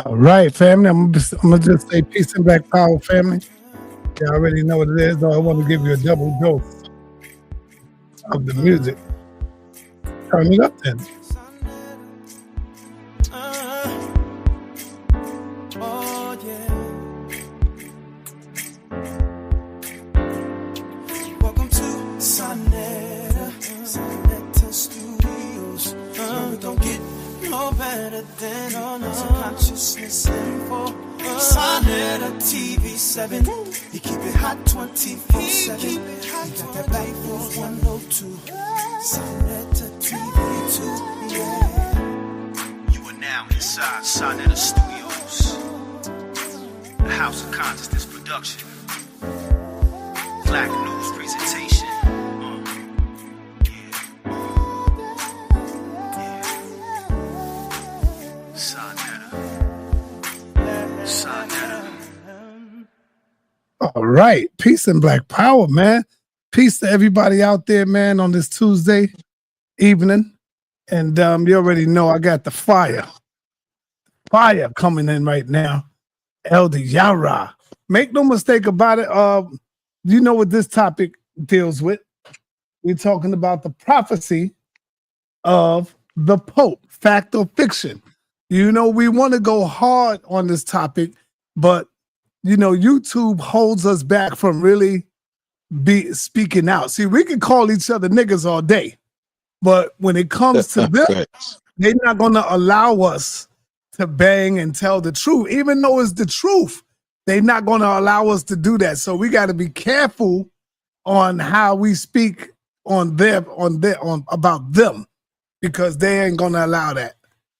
All right, family. I'm gonna just say peace and black power, family. You already know what it is, though. I want to give you a double dose of the music. Turn it up then. Oh yeah. Welcome to Sonetta Studios. We don't get no better than consciousness info. Sonetta TV7. You keep it hot 24/7. You got that back for 102. Sonetta TV2. Yeah. You are now inside Sonetta Studios, the House of Consciousness production, Black News presentation. Sonetta. All right, peace and black power, man. Peace to everybody out there, man, on this Tuesday evening. And you already know I got the fire coming in right now. Elder Yara. Make no mistake about it. You know what this topic deals with. We're talking about the prophecy of the Pope, fact or fiction. You know, we want to go hard on this topic, but you know, YouTube holds us back from really speaking out. See, we can call each other niggas all day, but when it comes to this, they're not going to allow us to bang and tell the truth, even though it's the truth. They're not going to allow us to do that. So we got to be careful on how we speak on them, about them, because they ain't going to allow that.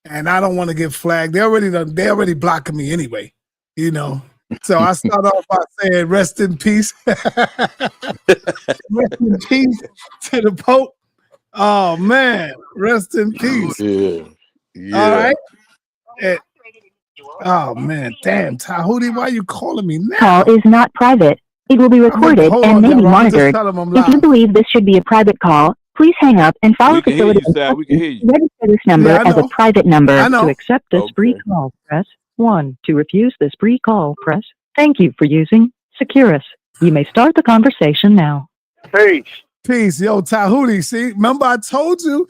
And I don't want to get flagged. They already blocking me anyway, you know. So I start off by saying, rest in peace. Rest in peace to the Pope. Oh, man. Rest in peace. Yeah. All right. Oh, man. Damn, Tahuti, why are you calling me now? Call is not private. It will be recorded and may be monitored. If you believe this should be a private call, please hang up and follow facility. We can hear you. Register this number as a private number. know. To accept this free call, press 1. To refuse this free call, press. Thank you for using Securus. You may start the conversation now. Peace. Yo, Tahuti, see? Remember I told you,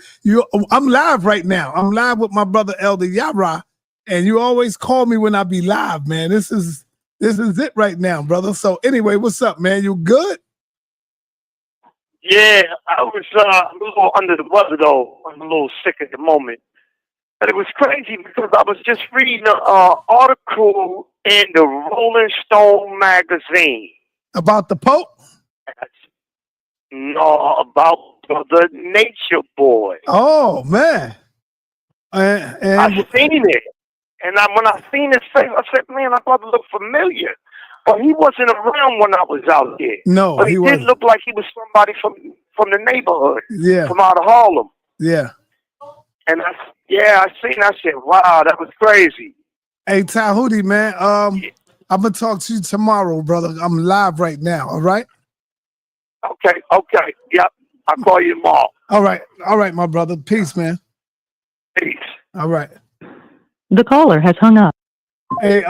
I'm live right now. I'm live with my brother Elder Yara, and you always call me when I be live, man. This is it right now, brother. So anyway, what's up, man? You good? Yeah, I was a little under the weather, though. I'm a little sick at the moment. But it was crazy because I was just reading an article in the Rolling Stone magazine. About the Pope? No, about the Nature Boy. Oh, man. And I seen it. And when I seen his face, I said, man, I thought it looked familiar. But he wasn't around when I was out there. No, but he did wasn't. look like he was somebody from the neighborhood. Yeah. From out of Harlem. Yeah. And I seen. I said, "Wow, that was crazy." Hey, Tahuti, man. I'm gonna talk to you tomorrow, brother. I'm live right now. All right. Okay. Yep. I'll call you tomorrow. All right, my brother. Peace, man. Peace. All right. The caller has hung up. Hey,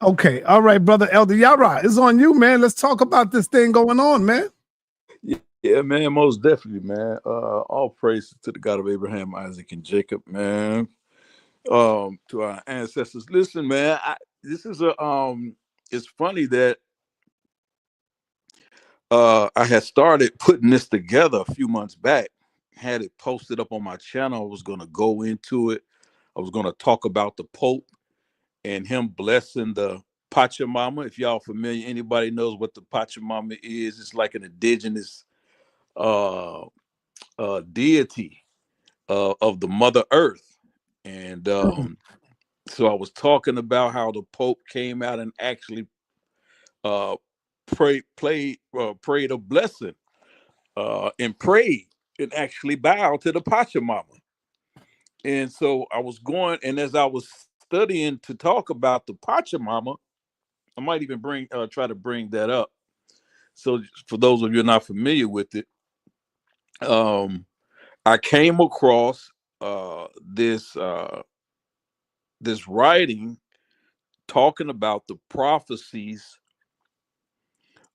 okay, all right, brother Elder Yara, it's on you, man. Let's talk about this thing going on, man. Yeah, man, most definitely, man. All praise to the God of Abraham, Isaac, and Jacob, man. To our ancestors. Listen, man, this is it's funny that I had started putting this together a few months back, had it posted up on my channel. I was gonna go into it. I was gonna talk about the Pope and him blessing the Pachamama. If y'all familiar, anybody knows what the Pachamama is, it's like an indigenous deity of the Mother Earth. And so I was talking about how the Pope came out and actually prayed a blessing and prayed and actually bowed to the Pachamama. And so I was going, and as I was studying to talk about the Pachamama, I might even try to bring that up. So for those of you not familiar with it, I came across this this writing talking about the prophecies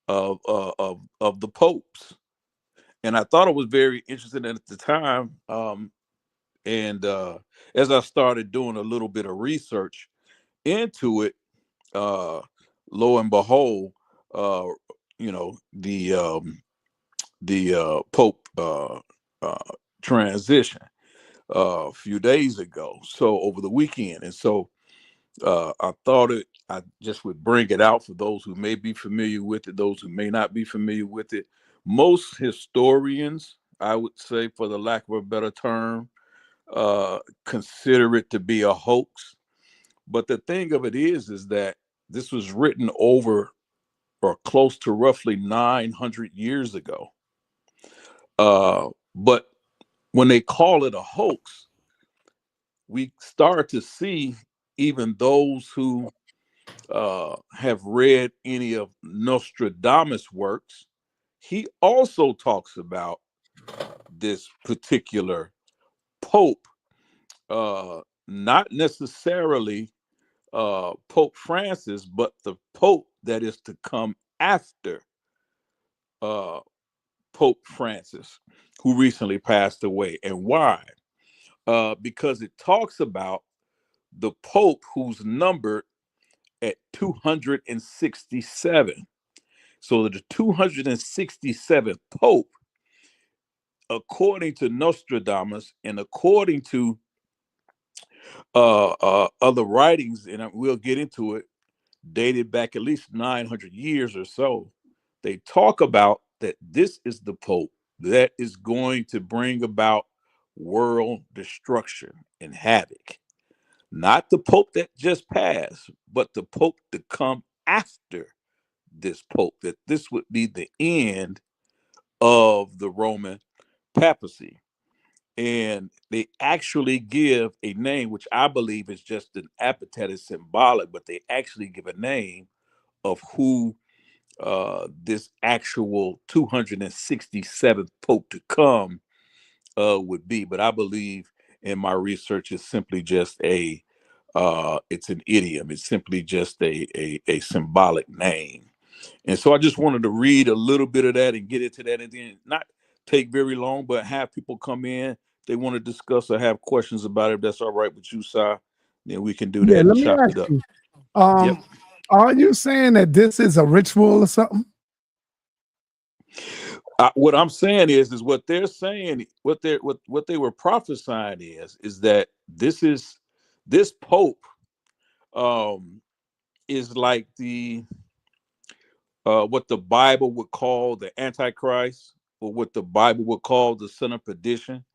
of the popes, and I thought it was very interesting at the time. And as I started doing a little bit of research into it, uh, lo and behold, uh, the Pope transition a few days ago, so over the weekend, and so I thought I just would bring it out for those who may be familiar with it, those who may not be familiar with it. Most historians, I would say, for the lack of a better term, consider it to be a hoax. But the thing of it is that this was written over or close to roughly 900 years ago. But when they call it a hoax, we start to see even those who have read any of Nostradamus' works. He also talks about this particular Pope, not necessarily Pope Francis, but the Pope that is to come after uh, Pope Francis, who recently passed away. And why? Because it talks about the Pope who's numbered at 267. So the 267th Pope, according to Nostradamus and according to other writings, and we'll get into it, dated back at least 900 years or so, they talk about that this is the Pope that is going to bring about world destruction and havoc. Not the Pope that just passed, but the Pope to come after this Pope, that this would be the end of the Roman papacy. And they actually give a name, which I believe is just an epithet, is symbolic, but they actually give a name of who this actual 267th Pope to come would be. But I believe in my research is simply just it's an idiom. It's simply just a symbolic name. And so I just wanted to read a little bit of that and get into that, and then not take very long, but have people come in. They want to discuss or have questions about it. If that's all right with you, Si, then we can do Yeah, that and let me chop ask it up. you. Yep. Are you saying that this is a ritual or something? What I'm saying is what they're saying, what they were prophesying is that this Pope is like the what the Bible would call the Antichrist, or what the Bible would call the son of perdition.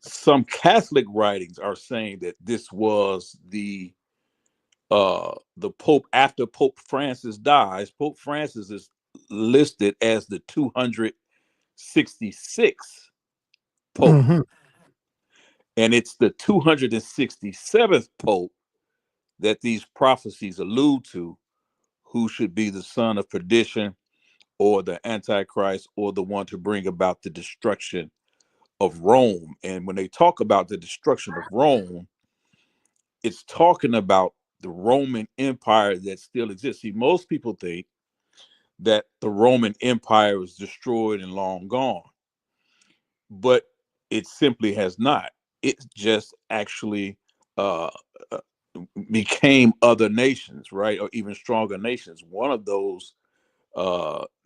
Some Catholic writings are saying that this was the Pope after Pope Francis dies. Pope Francis is listed as the 266th Pope, Mm-hmm. and it's the 267th Pope that these prophecies allude to, who should be the son of perdition, or the Antichrist, or the one to bring about the destruction of Rome. And when they talk about the destruction of Rome, it's talking about the Roman Empire that still exists. See, most people think that the Roman Empire was destroyed and long gone, but it simply has not. It just actually uh, uh, became other nations, right, or even stronger nations. One of those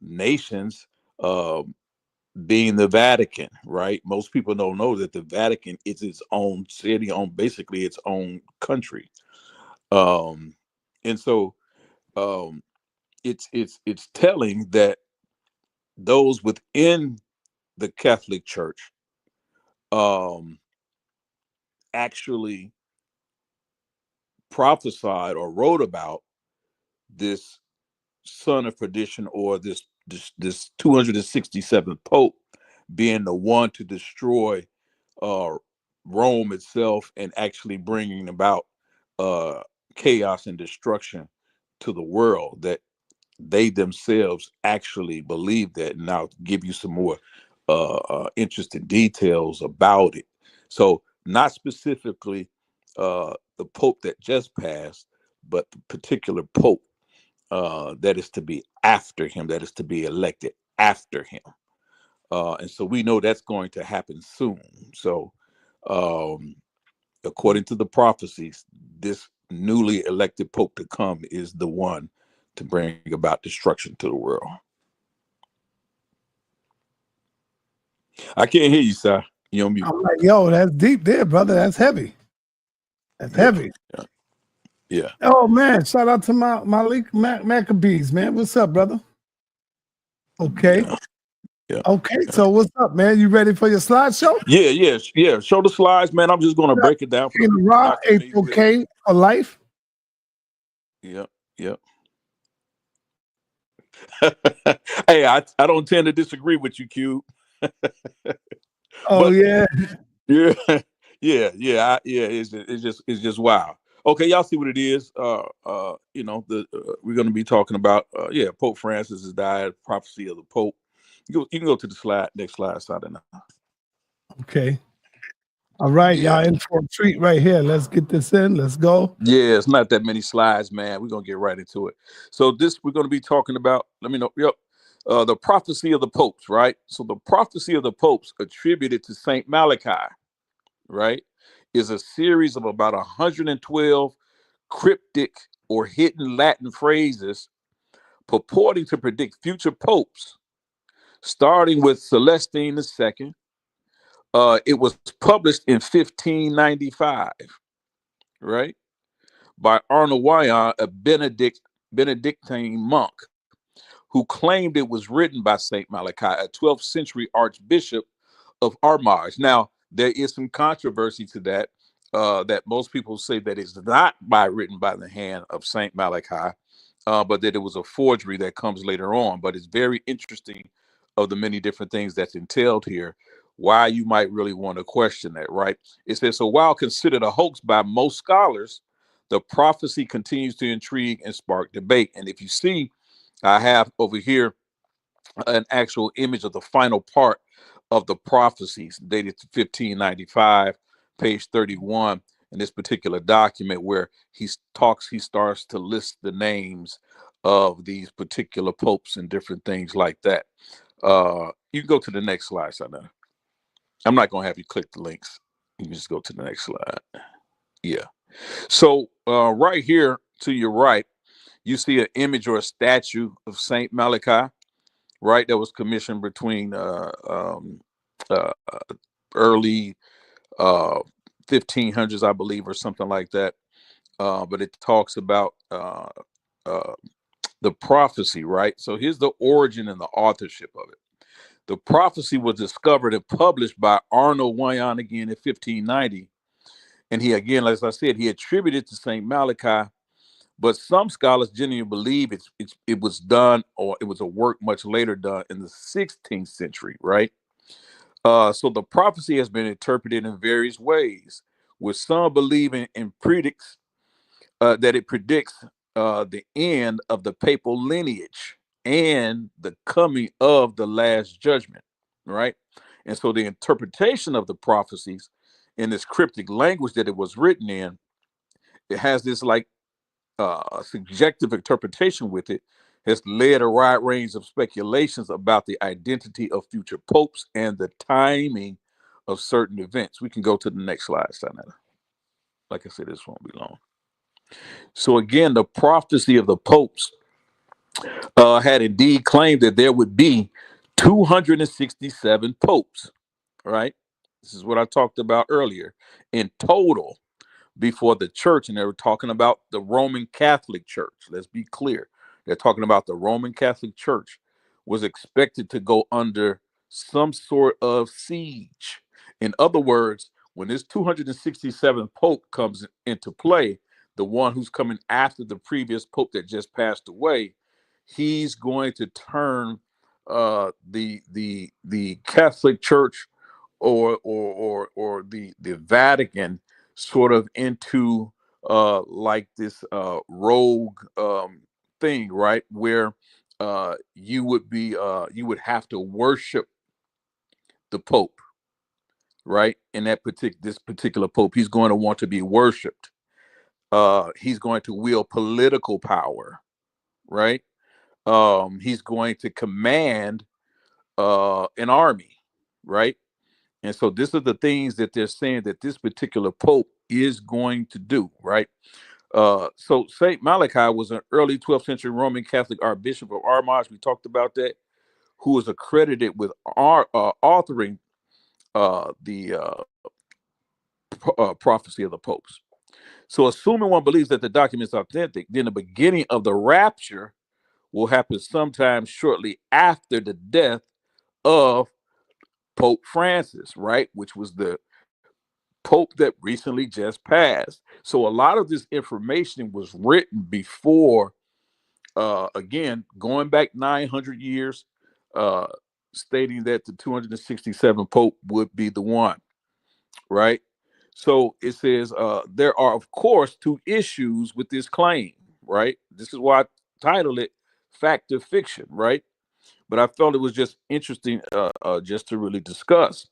nations being the Vatican, right? Most people don't know that the Vatican is its own city, on basically its own country. And so um, it's telling that those within the Catholic Church um, actually prophesied or wrote about this son of perdition, or this 267th Pope being the one to destroy uh, Rome itself, and actually bringing about uh, chaos and destruction to the world. That they themselves actually believe that. And I'll give you some more interesting details about it. So not specifically the Pope that just passed, but the particular Pope that is to be after him, that is to be elected after him. And so we know that's going to happen soon. So according to the prophecies, this newly elected Pope to come is the one to bring about destruction to the world. I can't hear you, sir. You're on mute. I'm like, yo, that's deep there, brother. That's heavy. That's heavy. Yeah. Oh man, shout out to my Malik Maccabees, man. What's up, brother? Okay. Yeah. Okay, so what's up, man? You ready for your slideshow? Yeah. Show the slides, man. I'm just gonna break it down for In Rock, okay for life. Yep. Hey, I don't tend to disagree with you, Q. Oh yeah. Yeah. It's just wow. Okay, y'all see what it is. We're gonna be talking about Pope Francis has died, prophecy of the Pope. You can go to the next slide, Saturday. Okay. All right, Yeah. y'all in for a treat right here. Let's get this in. Let's go. Yeah, it's not that many slides, man. We're gonna get right into it. So this we're gonna be talking about. Let me know. Yep. The prophecy of the popes, right? So the prophecy of the popes attributed to Saint Malachi, right, is a series of about 112 cryptic or hidden Latin phrases purporting to predict future popes, starting with Celestine II. It was published in 1595, right, by Arnold Wyon, a Benedictine monk, who claimed it was written by Saint Malachi, a 12th century archbishop of Armagh. Now, there is some controversy to that, that most people say that it's not written by the hand of Saint Malachi, but that it was a forgery that comes later on. But it's very interesting of the many different things that's entailed here, why you might really want to question that, right? It says, so while considered a hoax by most scholars, the prophecy continues to intrigue and spark debate. And if you see, I have over here an actual image of the final part of the prophecies dated to 1595, page 31 in this particular document, where he starts to list the names of these particular popes and different things like that. You can go to the next slide, Sana. I'm not going to have you click the links. You can just go to the next slide. Yeah. So right here to your right, you see an image or a statue of Saint Malachi, right? That was commissioned between early 1500s, I believe, or something like that. But it talks about the prophecy, right? So here's the origin and the authorship of it. The prophecy was discovered and published by Arnold Wyon again in 1590. And he, again, as I said, he attributed to St. Malachi, but some scholars genuinely believe it was done, or it was a work much later done in the 16th century, right? So the prophecy has been interpreted in various ways, with some believing and predicts that it predicts the end of the papal lineage and the coming of the last judgment, right? And so the interpretation of the prophecies in this cryptic language that it was written in, it has this like subjective interpretation with it, has led a wide range of speculations about the identity of future popes and the timing of certain events. We can go to the next slide, Sanetta. Like I said, this won't be long. So again, the prophecy of the popes had indeed claimed that there would be 267 popes, right? This is what I talked about earlier. In total, before the church, and they were talking about the Roman Catholic Church. Let's be clear. They're talking about the Roman Catholic Church was expected to go under some sort of siege. In other words, when this 267th Pope comes into play, the one who's coming after the previous Pope that just passed away, he's going to turn the Catholic Church or the Vatican sort of into like this rogue thing, right, where you would have to worship the Pope, right? In this particular Pope, he's going to want to be worshipped. He's going to wield political power, right? He's going to command an army, right? And so this are the things that they're saying that this particular Pope is going to do, right? So Saint Malachi was an early 12th century Roman Catholic Archbishop of Armagh. We talked about that, who was accredited with authoring the prophecy of the popes. So assuming one believes that the document is authentic, then the beginning of the rapture will happen sometime shortly after the death of Pope Francis, right? Which was the Pope that recently just passed. So a lot of this information was written before, again, going back 900 years, stating that the 267 Pope would be the one, right? So it says there are, of course, two issues with this claim, right? This is why I titled it Fact or Fiction, right? But I felt it was just interesting just to really discuss,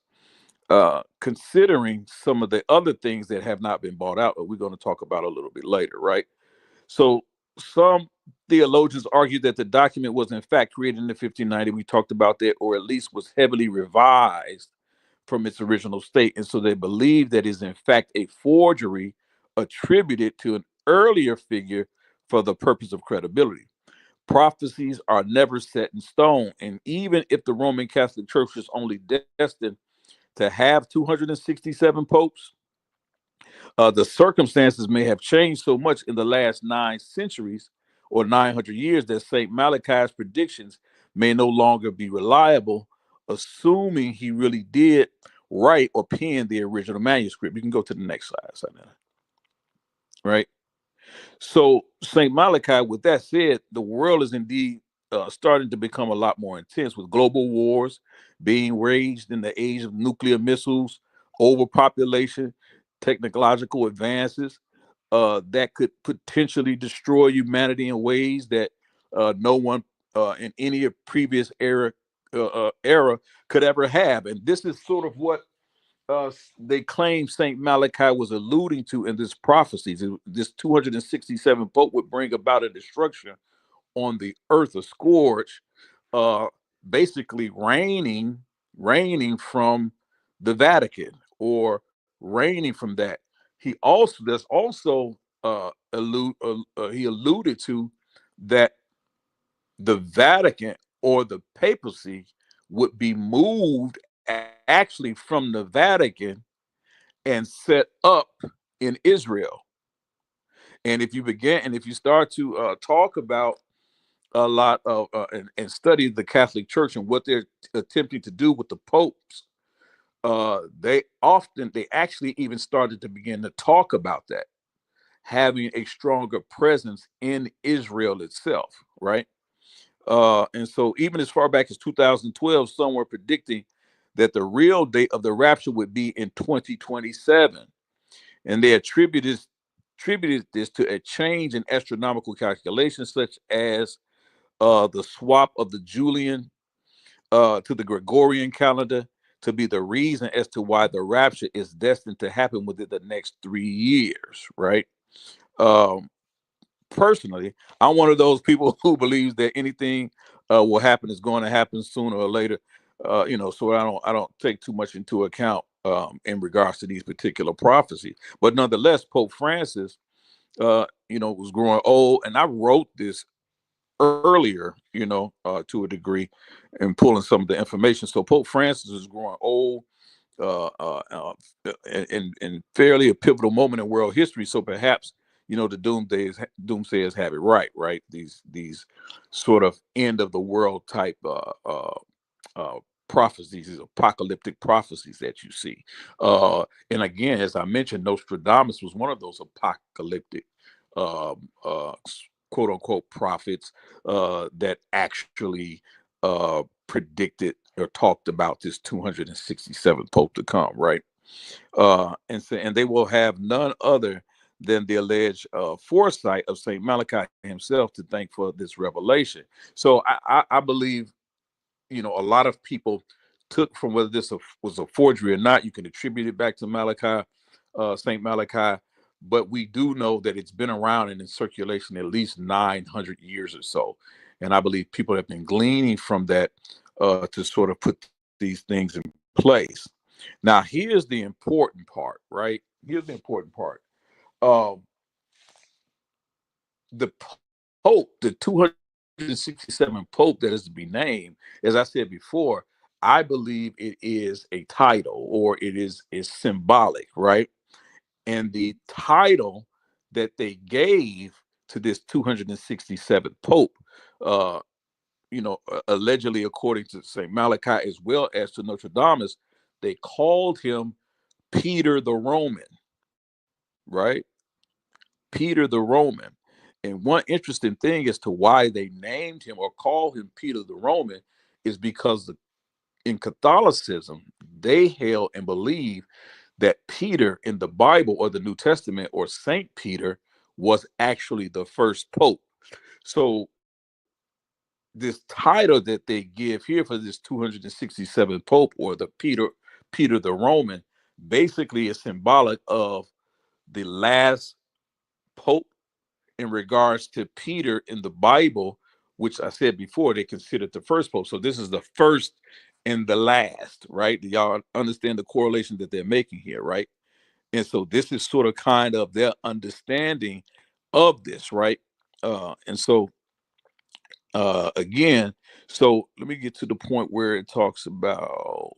considering some of the other things that have not been brought out, that we're going to talk about a little bit later, right? So some theologians argue that the document was in fact created in the 1590. We talked about that, or at least was heavily revised from its original state. And so they believe that is in fact a forgery attributed to an earlier figure for the purpose of credibility. Prophecies are never set in stone. And even if the Roman Catholic Church is only destined to have 267 popes, the circumstances may have changed so much in the last 9 centuries or 900 years that St. Malachi's predictions may no longer be reliable, assuming he really did write or pen the original manuscript. You can go to the next slide, right? So St. Malachi, with that said, the world is indeed starting to become a lot more intense, with global wars being waged in the age of nuclear missiles, overpopulation, technological advances that could potentially destroy humanity in ways that no one in any previous era could ever have. And this is sort of what they claim Saint Malachi was alluding to in this prophecies. This 267 Pope would bring about a destruction on the earth, a scourge, basically reigning from the Vatican, or reigning from that. He also he alluded to that the Vatican or the papacy would be moved actually from the Vatican and set up in Israel. And if you start to talk about a lot of and study the Catholic Church and what they're attempting to do with the popes, they actually even started to begin to talk about that, having a stronger presence in Israel itself, right? And so even as far back as 2012, some were predicting that the real date of the rapture would be in 2027. And they attributed this to a change in astronomical calculations, such as the swap of the Julian to the Gregorian calendar, to be the reason as to why the rapture is destined to happen within the next 3 years, right? Personally, I'm one of those people who believes that anything will happen is going to happen sooner or later. So I don't take too much into account in regards to these particular prophecies. But nonetheless, Pope Francis, was growing old, and I wrote this earlier, to a degree, and pulling some of the information. So Pope Francis is growing old, in fairly a pivotal moment in world history. So perhaps, the doomsayers have it right? These sort of end of the world type prophecies, these apocalyptic prophecies that you see. And again, as I mentioned, Nostradamus was one of those apocalyptic quote unquote prophets that actually predicted or talked about this 267th Pope to come, right? And they will have none other than the alleged foresight of Saint Malachi himself to thank for this revelation. So I believe, a lot of people took from whether this was a forgery or not. You can attribute it back to Malachi, Saint Malachi, but we do know that it's been around and in circulation at least 900 years or so. And I believe people have been gleaning from that to sort of put these things in place. Now, here's the important part, right? Here's the important part. The Pope, the 267 Pope that is to be named, as I said before, I believe it is a title, or it is symbolic, right? And the title that they gave to this 267th Pope, allegedly according to St. Malachi as well as to Nostradamus, they called him Peter the Roman, right? Peter the Roman. And one interesting thing as to why they named him or called him Peter the Roman is because in Catholicism, they held and believe that Peter in the Bible or the New Testament, or Saint Peter, was actually the first pope. So this title that they give here for this 267th Pope, or the Peter the Roman, basically is symbolic of the last Pope in regards to Peter in the Bible, which I said before, they considered the first Pope. So this is the first and the last, right? Do y'all understand the correlation that they're making here, right? And so this is sort of kind of their understanding of this, right? And so again, so let me get to the point where it talks about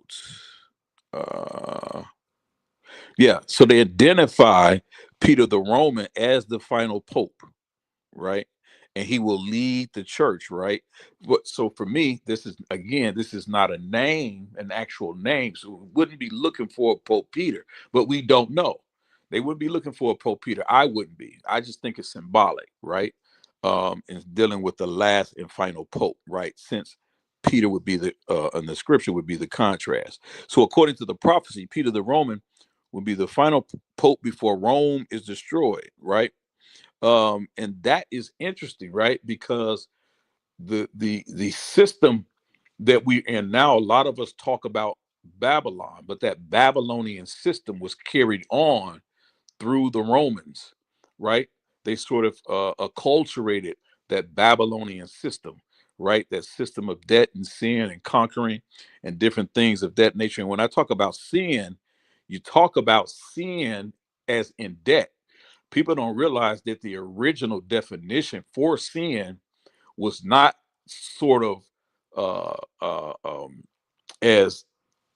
so they identify Peter the Roman as the final pope, right? And he will lead the church, right? But so for me, this is not a name, an actual name. So we wouldn't be looking for Pope Peter, but we don't know. They wouldn't be looking for a Pope Peter. I wouldn't be. I just think it's symbolic, right? And dealing with the last and final pope, right? Since Peter would be in the scripture would be the contrast. So according to the prophecy, Peter the Roman would be the final pope before Rome is destroyed, right? And that is interesting, right? Because the system that we're in now, a lot of us talk about Babylon, but that Babylonian system was carried on through the Romans, right? They sort of acculturated that Babylonian system, right? That system of debt and sin and conquering and different things of that nature. And when I talk about sin, you talk about sin as in debt. People don't realize that the original definition for sin was not sort of as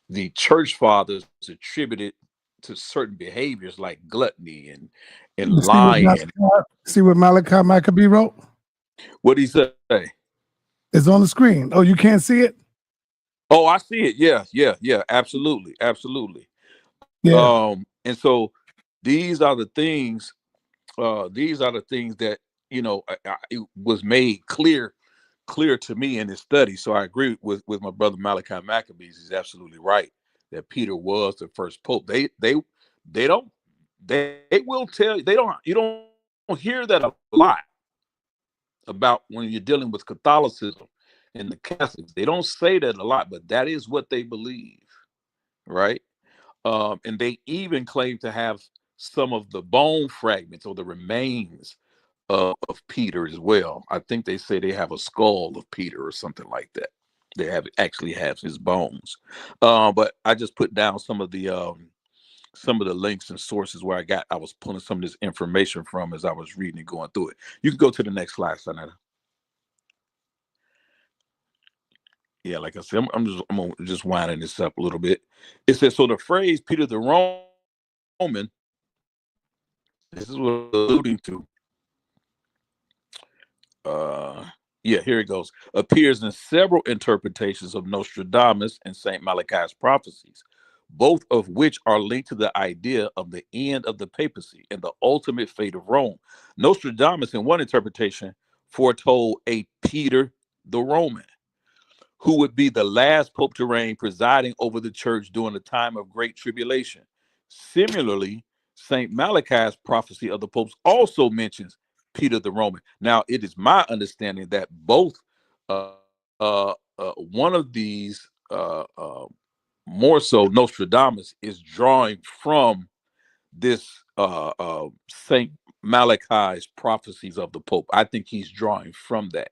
the church fathers attributed to certain behaviors like gluttony and You lying. See what Malachi Maccabee wrote? What did he say? It's on the screen. Oh, you can't see it? Oh, I see it. Yeah. Absolutely. Yeah. And so these are the things. That it was made clear to me in this study. So I agree with my brother Malachi Maccabees. He's absolutely right that Peter was the first pope. They will tell you, you don't hear that a lot about when you're dealing with Catholicism and the Catholics. They don't say that a lot, but that is what they believe, right? And they even claim to have some of the bone fragments or the remains of Peter as well. I think they say they have a skull of Peter or something like that. They actually have his bones. But I just put down some of the links and sources where I was pulling some of this information from as I was reading and going through it. You can go to the next slide, Sanetta. Yeah, like I said, I'm just winding this up a little bit. It says, so the phrase Peter the Roman, this is what I'm alluding to. Here it goes. Appears in several interpretations of Nostradamus and Saint Malachi's prophecies, both of which are linked to the idea of the end of the papacy and the ultimate fate of Rome. Nostradamus, in one interpretation, foretold a Peter the Roman, who would be the last pope to reign, presiding over the church during the time of great tribulation. Similarly, Saint Malachi's prophecy of the popes also mentions Peter the Roman. Now, it is my understanding that both one of these, more so Nostradamus, is drawing from this Saint Malachi's prophecies of the Pope. I think he's drawing from that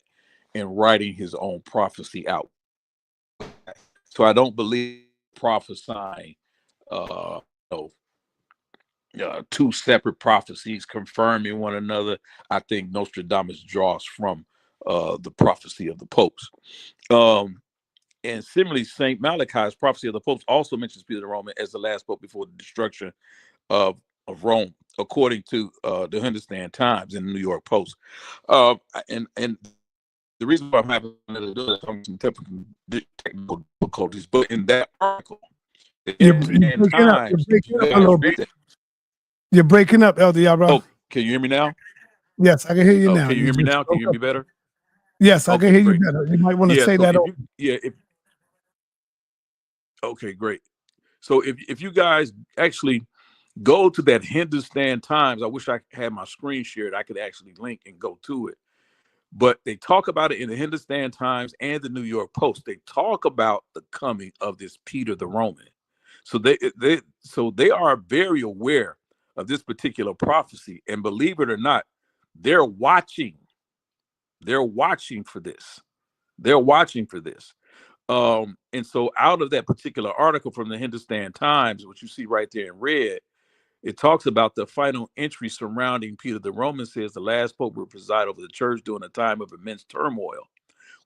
and writing his own prophecy out. So I don't believe prophesying two separate prophecies confirming one another. I think Nostradamus draws from the prophecy of the popes. And similarly, St. Malachi's prophecy of the popes also mentions Peter the Roman as the last pope before the destruction of Rome, according to the Hindustan Times and the New York Post. And the reason why I'm having to do this, I'm some technical difficulties, but in that article, You're breaking up. You're breaking up a little bit. You're breaking up, Elder Yara. Oh, can you hear me now? Yes, I can hear you now. Can you hear me now? Can you hear me better? Yes, I can hear you better. You might want to say that over. Okay, great. So if you guys actually go to that Hindustan Times, I wish I had my screen shared. I could actually link and go to it. But they talk about it in the Hindustan Times and the New York Post. They talk about the coming of this Peter the Roman. So they are very aware of this particular prophecy, and believe it or not, they're watching for this. They're watching for this. And so out of that particular article from the Hindustan Times, which you see right there in red, it talks about the final entry surrounding Peter the Roman. Says the last pope will preside over the church during a time of immense turmoil,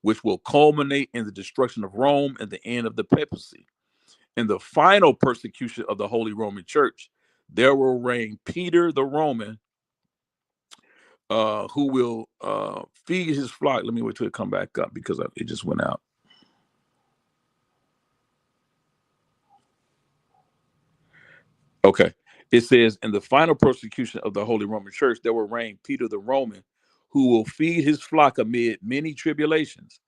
which will culminate in the destruction of Rome and the end of the papacy. In the final persecution of the Holy Roman Church, there will reign Peter the Roman, who will feed his flock. Let me wait till it come back up because it just went out. Okay. It says, in the final persecution of the Holy Roman Church, there will reign Peter the Roman, who will feed his flock amid many tribulations,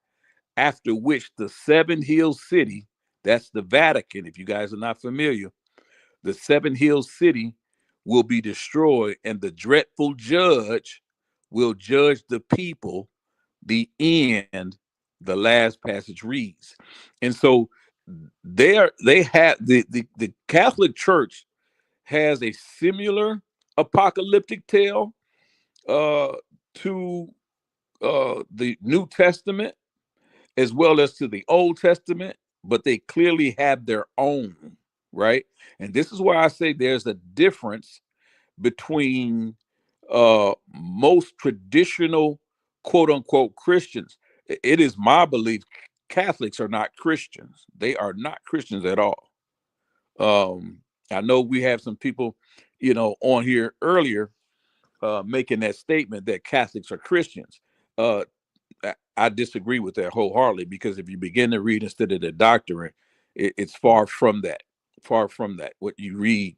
after which the Seven Hills City, that's the Vatican, if you guys are not familiar, the Seven Hills City will be destroyed, and the dreadful judge will judge the people. The end, the last passage reads. And so they have the Catholic Church has a similar apocalyptic tale to the New Testament as well as to the Old Testament, but they clearly have their own, right? And this is why I say there's a difference between most traditional quote unquote Christians. It is my belief Catholics are not Christians. They are not Christians at all. I know we have some people, on here earlier making that statement that Catholics are Christians. I disagree with that wholeheartedly, because if you begin to read instead of the doctrine, it's far from that. Far from that. What you read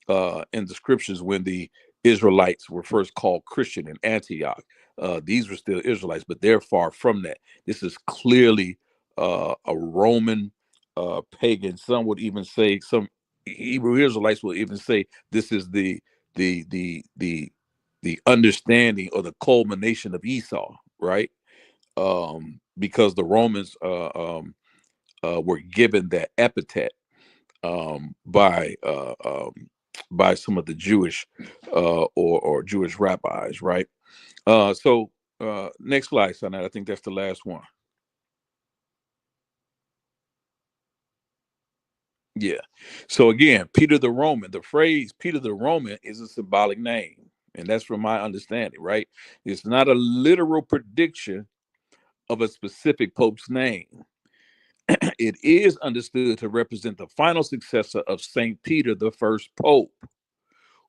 in the scriptures when the Israelites were first called Christian in Antioch, these were still Israelites, but they're far from that. This is clearly a Roman pagan. Some would even say, some Hebrew Israelites will even say, this is the understanding or the culmination of Esau, right? Because the Romans were given that epithet by some of the Jewish or Jewish rabbis, right? So next slide, Sanat. I think that's the last one. Yeah. So again, Peter the Roman, the phrase Peter the Roman is a symbolic name. And that's from my understanding, right? It's not a literal prediction of a specific pope's name. It is understood to represent the final successor of St. Peter, the first pope,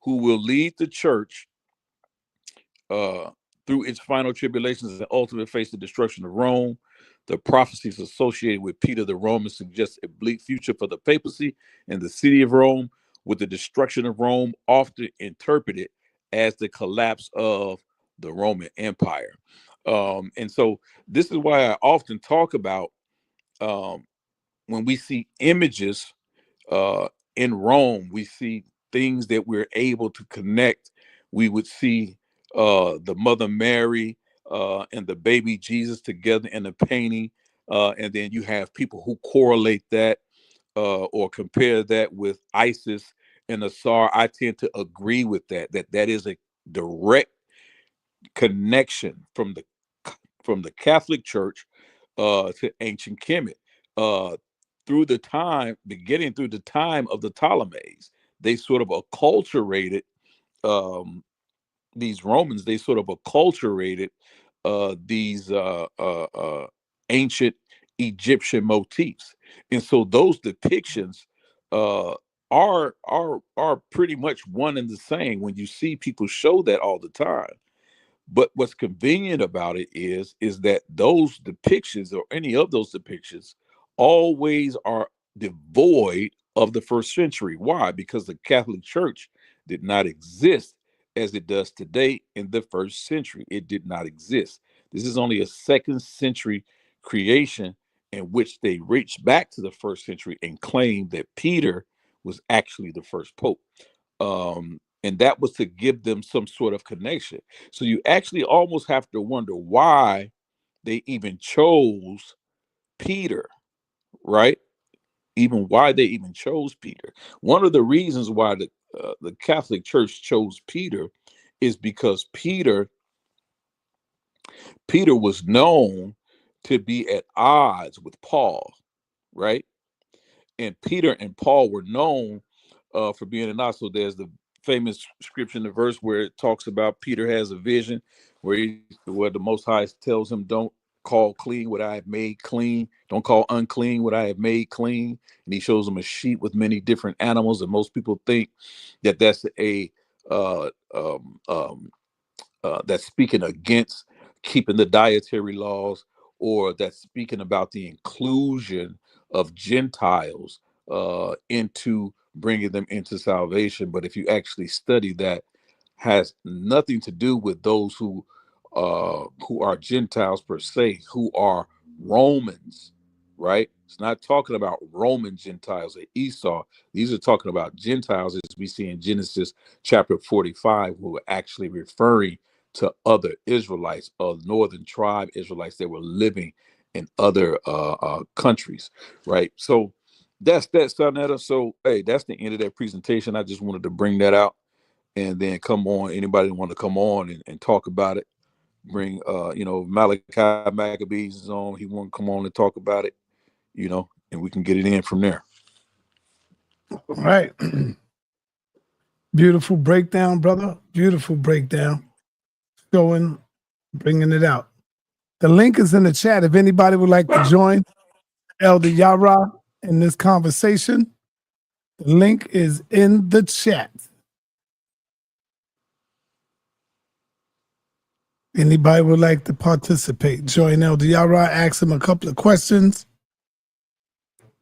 who will lead the church through its final tribulations and ultimately face the destruction of Rome. The prophecies associated with Peter the Roman suggest a bleak future for the papacy and the city of Rome, with the destruction of Rome often interpreted as the collapse of the Roman Empire. And so this is why I often talk about when we see images in Rome, we see things that we're able to connect. We would see the Mother Mary and the baby Jesus together in a painting, and then you have people who correlate that or compare that with Isis and Asar. I tend to agree with that is a direct connection from the Catholic Church to ancient Kemet. Beginning through the time of the Ptolemies, they sort of acculturated these Romans. They sort of acculturated these ancient Egyptian motifs, and so those depictions are pretty much one and the same. When you see people show that all the time. But what's convenient about it is that those depictions, or any of those depictions, always are devoid of the first century. Why? Because the Catholic Church did not exist as it does today in the first century. It did not exist. This is only a second century creation in which they reach back to the first century and claim that Peter was actually the first pope. And that was to give them some sort of connection. So you actually almost have to wonder why they even chose Peter, right? Even why they even chose Peter. One of the reasons why the Catholic Church chose Peter is because Peter was known to be at odds with Paul, right? And Peter and Paul were known for being an odds. So there's the famous scripture in the verse where it talks about Peter has a vision where the Most High tells him, don't call clean what I have made clean. Don't call unclean what I have made clean. And he shows him a sheep with many different animals. And most people think that that's that's speaking against keeping the dietary laws, or that's speaking about the inclusion of Gentiles into bringing them into salvation. But if you actually study that, has nothing to do with those who are Gentiles per se, who are Romans, right? It's not talking about Roman Gentiles at Esau. These are talking about Gentiles, as we see in Genesis chapter 45, who are actually referring to other Israelites, northern tribe Israelites that were living in other countries, right? So that's that, Sonetta. So, hey, that's the end of that presentation. I just wanted to bring that out, and then come on. Anybody want to come on and talk about it? Bring, Malachi Maccabees is on. He want to come on and talk about it, and we can get it in from there. All right. Beautiful breakdown, brother. Beautiful breakdown. Bringing it out. The link is in the chat. If anybody would like to join Elder Yara in this conversation, the link is in the chat. Anybody would like to participate, join Elder Yara, ask him a couple of questions.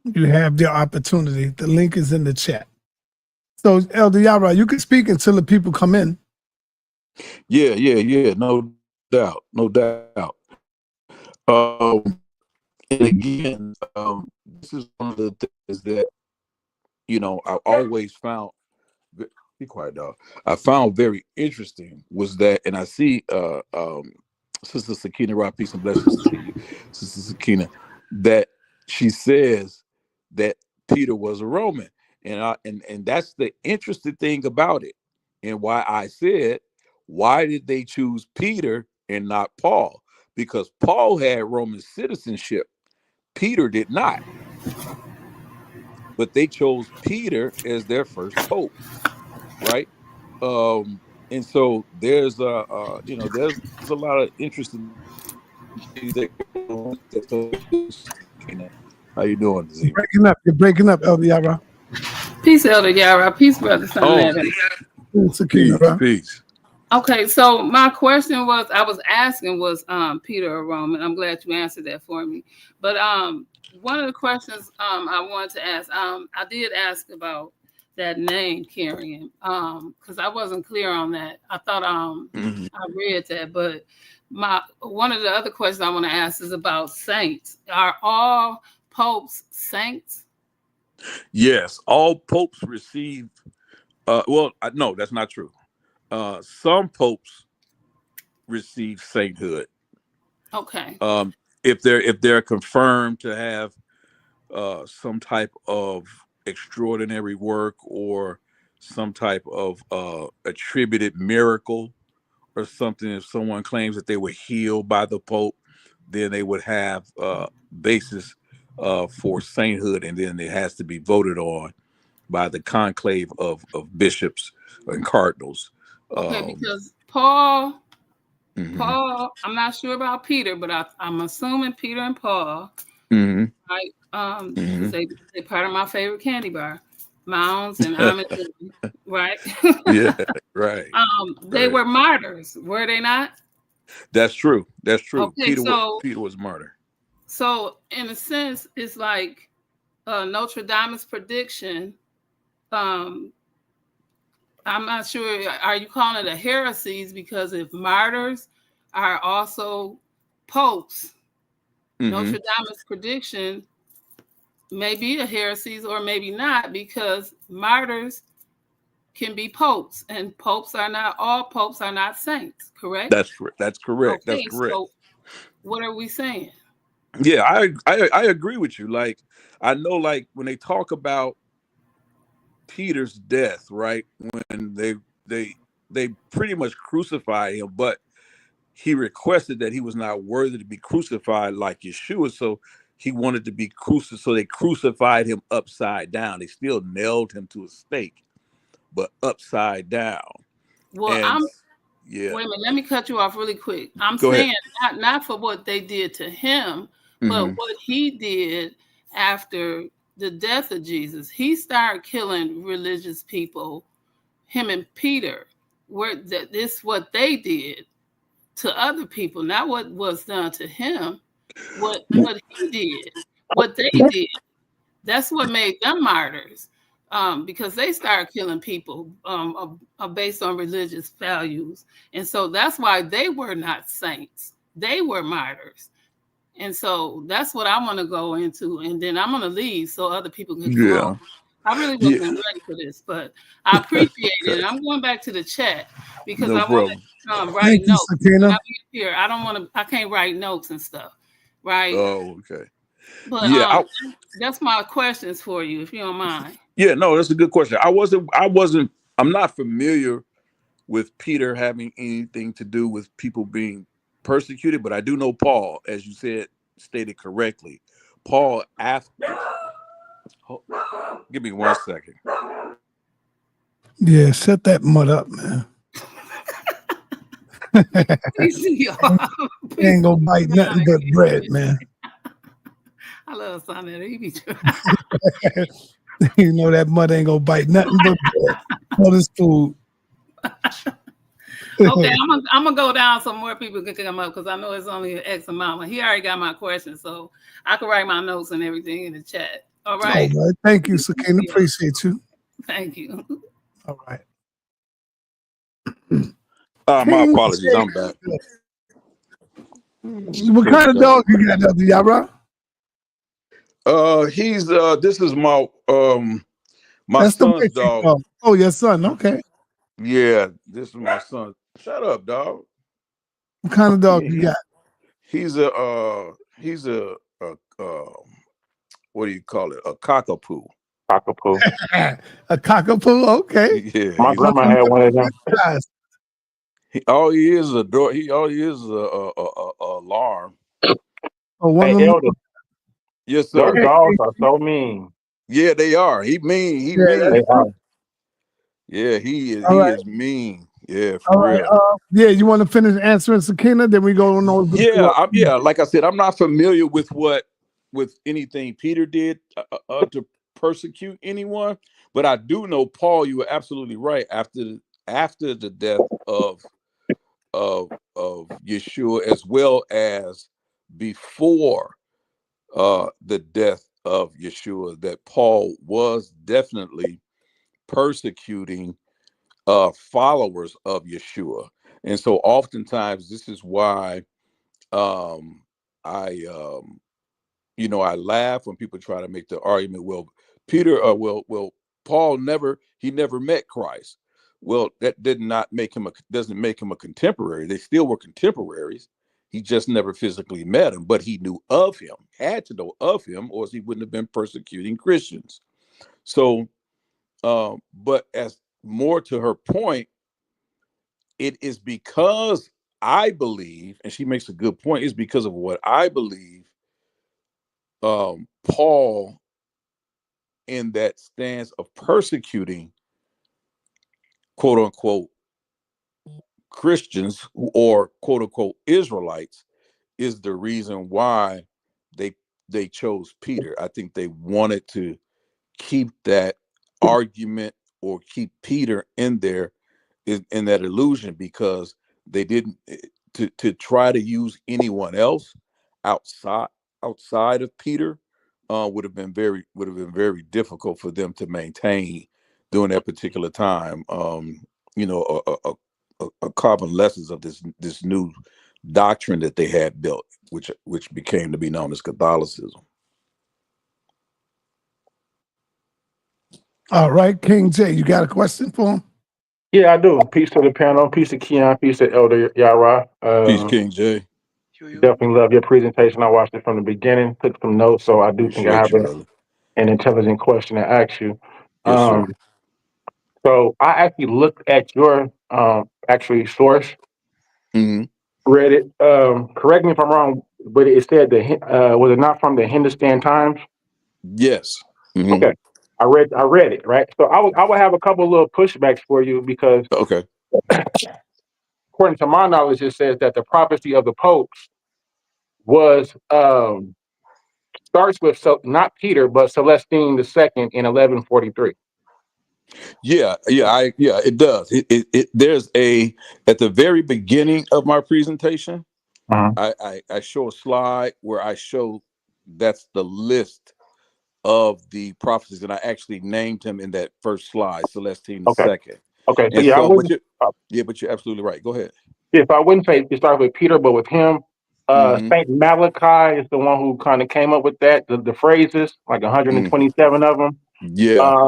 You have your opportunity. The link is in the chat. So, Elder Yara, you can speak until the people come in. Yeah. No doubt. And again, this is one of the things that, I always found, be quiet, dog. I found very interesting was that, and I see Sister Sakina, Rob, peace and blessings to you, Sister Sakina, that she says that Peter was a Roman. And that's the interesting thing about it. And why I said, why did they choose Peter and not Paul? Because Paul had Roman citizenship. Peter did not. But they chose Peter as their first pope, right? And so there's there's a lot of interesting things that go on. How you doing, Z? You're breaking up, Elder Yara. Peace, Elder Yara. Peace, Brother Sonetta. Peace. Okay, so my question was, I was asking, was Peter a Roman? I'm glad you answered that for me. But one of the questions I wanted to ask, I did ask about that name carrying, because I wasn't clear on that. I thought I read that, but one of the other questions I want to ask is about saints. Are all popes saints? Yes, all popes receive No, that's not true. Some popes receive sainthood. Okay. If they're confirmed to have some type of extraordinary work or some type of attributed miracle or something, if someone claims that they were healed by the Pope, then they would have basis for sainthood, and then it has to be voted on by the conclave of bishops and cardinals. Okay, because Paul, Mhm. I'm not sure about Peter, but I'm assuming Peter and Paul, Mhm. right? Mhm. They part of my favorite candy bar, Mounds and Almond, right? Yeah, right. They were martyrs, were they not? That's true. That's true. Okay, Peter was martyr. so in a sense, it's like Notre Dame's prediction. I'm not sure. Are you calling it a heresies? Because if martyrs are also popes, Notre Dame's prediction may be a heresies or maybe not, because martyrs can be popes, and all popes are not saints. Correct? That's correct. Okay, That's correct. so what are we saying? Yeah, I agree with you. Like, I know, like, when they talk about Peter's death, right? When they pretty much crucified him, but he requested that he was not worthy to be crucified like Yeshua, so he wanted to be crucified. So they crucified him upside down. They still nailed him to a stake, but upside down. Well, yeah. Wait a minute, let me cut you off really quick. I'm Go saying ahead. not for what they did to him, but what he did after the death of Jesus. He started killing religious people, him and Peter. This what they did to other people, not what was done to him. What he did, what they did, that's what made them martyrs. Because they started killing people based on religious values. And so that's why they were not saints. They were martyrs. And so that's what I want to go into. And then I'm going to leave so other people can come on. I really wasn't ready for this, but I appreciate it. And I'm going back to the chat because I want to write notes. Here, I can't write notes and stuff, right? Oh, okay. But that's my questions for you, if you don't mind. Yeah, no, that's a good question. I'm not familiar with Peter having anything to do with people being persecuted, but I do know Paul, as you stated correctly. Paul give me 1 second. Yeah, set that mud up, man. Ain't gonna bite nothing but bread, man. I love Sonnet. He be trying. You know that mud ain't gonna bite nothing but bread. All this food. Okay, I'm gonna go down so more people can come up because I know it's only an X amount. He already got my question, so I can write my notes and everything in the chat. All right. All right. Thank you, Sakina. Appreciate you. Thank you. All right. My apologies. I'm back. What kind of dog you got, Dr. Yabra? This is my That's son's dog. Oh, your son. Okay. Yeah, this is my son. Shut up, dog. What kind of dog you got? He's a what do you call it? A cockapoo. Cockapoo. A cockapoo. Okay. Yeah. My grandma had one of them. All he is a door. All he is a alarm. Oh, hey, Elder. Yes, sir. Those dogs are so mean. Yeah, they are. He mean. He mean. They are. Yeah, he is. All he right. is mean. Yeah, for real. Right. Yeah, you want to finish answering Sakina? Then we go on. Yeah. Like I said, I'm not familiar with anything Peter did to persecute anyone, but I do know, Paul, you were absolutely right. After the death of Yeshua, as well as before the death of Yeshua, that Paul was definitely persecuting followers of Yeshua. And so oftentimes this is why I laugh when people try to make the argument, well, Peter, Paul never met Christ. Well, that doesn't make him a contemporary. They still were contemporaries. He just never physically met him, but he knew of him, had to know of him, or else he wouldn't have been persecuting Christians. So, but as more to her point, it is because I believe, and she makes a good point, is because of what I believe Paul, in that stance of persecuting quote unquote Christians or quote unquote Israelites, is the reason why they chose Peter. I think they wanted to keep that argument or keep Peter in there in that illusion, because they didn't to try to use anyone else outside of Peter would have been very difficult for them to maintain during that particular time. A common lessons of this new doctrine that they had built, which became to be known as Catholicism. All right, King J, you got a question for him? Yeah, I do. Peace to the panel. Peace to Keon. Peace to Elder Yara. Peace, King J. Definitely love your presentation. I watched it from the beginning, took some notes, so I do think I have an intelligent question to ask you. Yes, sir. So I actually looked at your source, read it. Correct me if I'm wrong, but it said was it not from the Hindustan Times? Yes. Okay. I read it, right? So I would have a couple of little pushbacks for you, because according to my knowledge, it says that the prophecy of the popes was starts with not Peter but Celestine II in 1143. Yeah, it does. There's at the very beginning of my presentation, I show a slide where I show that's the list of the prophecies, and I actually named him in that first slide, Celestine II. Okay. And So but you're absolutely right. Go ahead. If I wouldn't say it started with Peter, but with him, Saint Malachi is the one who kind of came up with that, the phrases, like 127 of them. Yeah.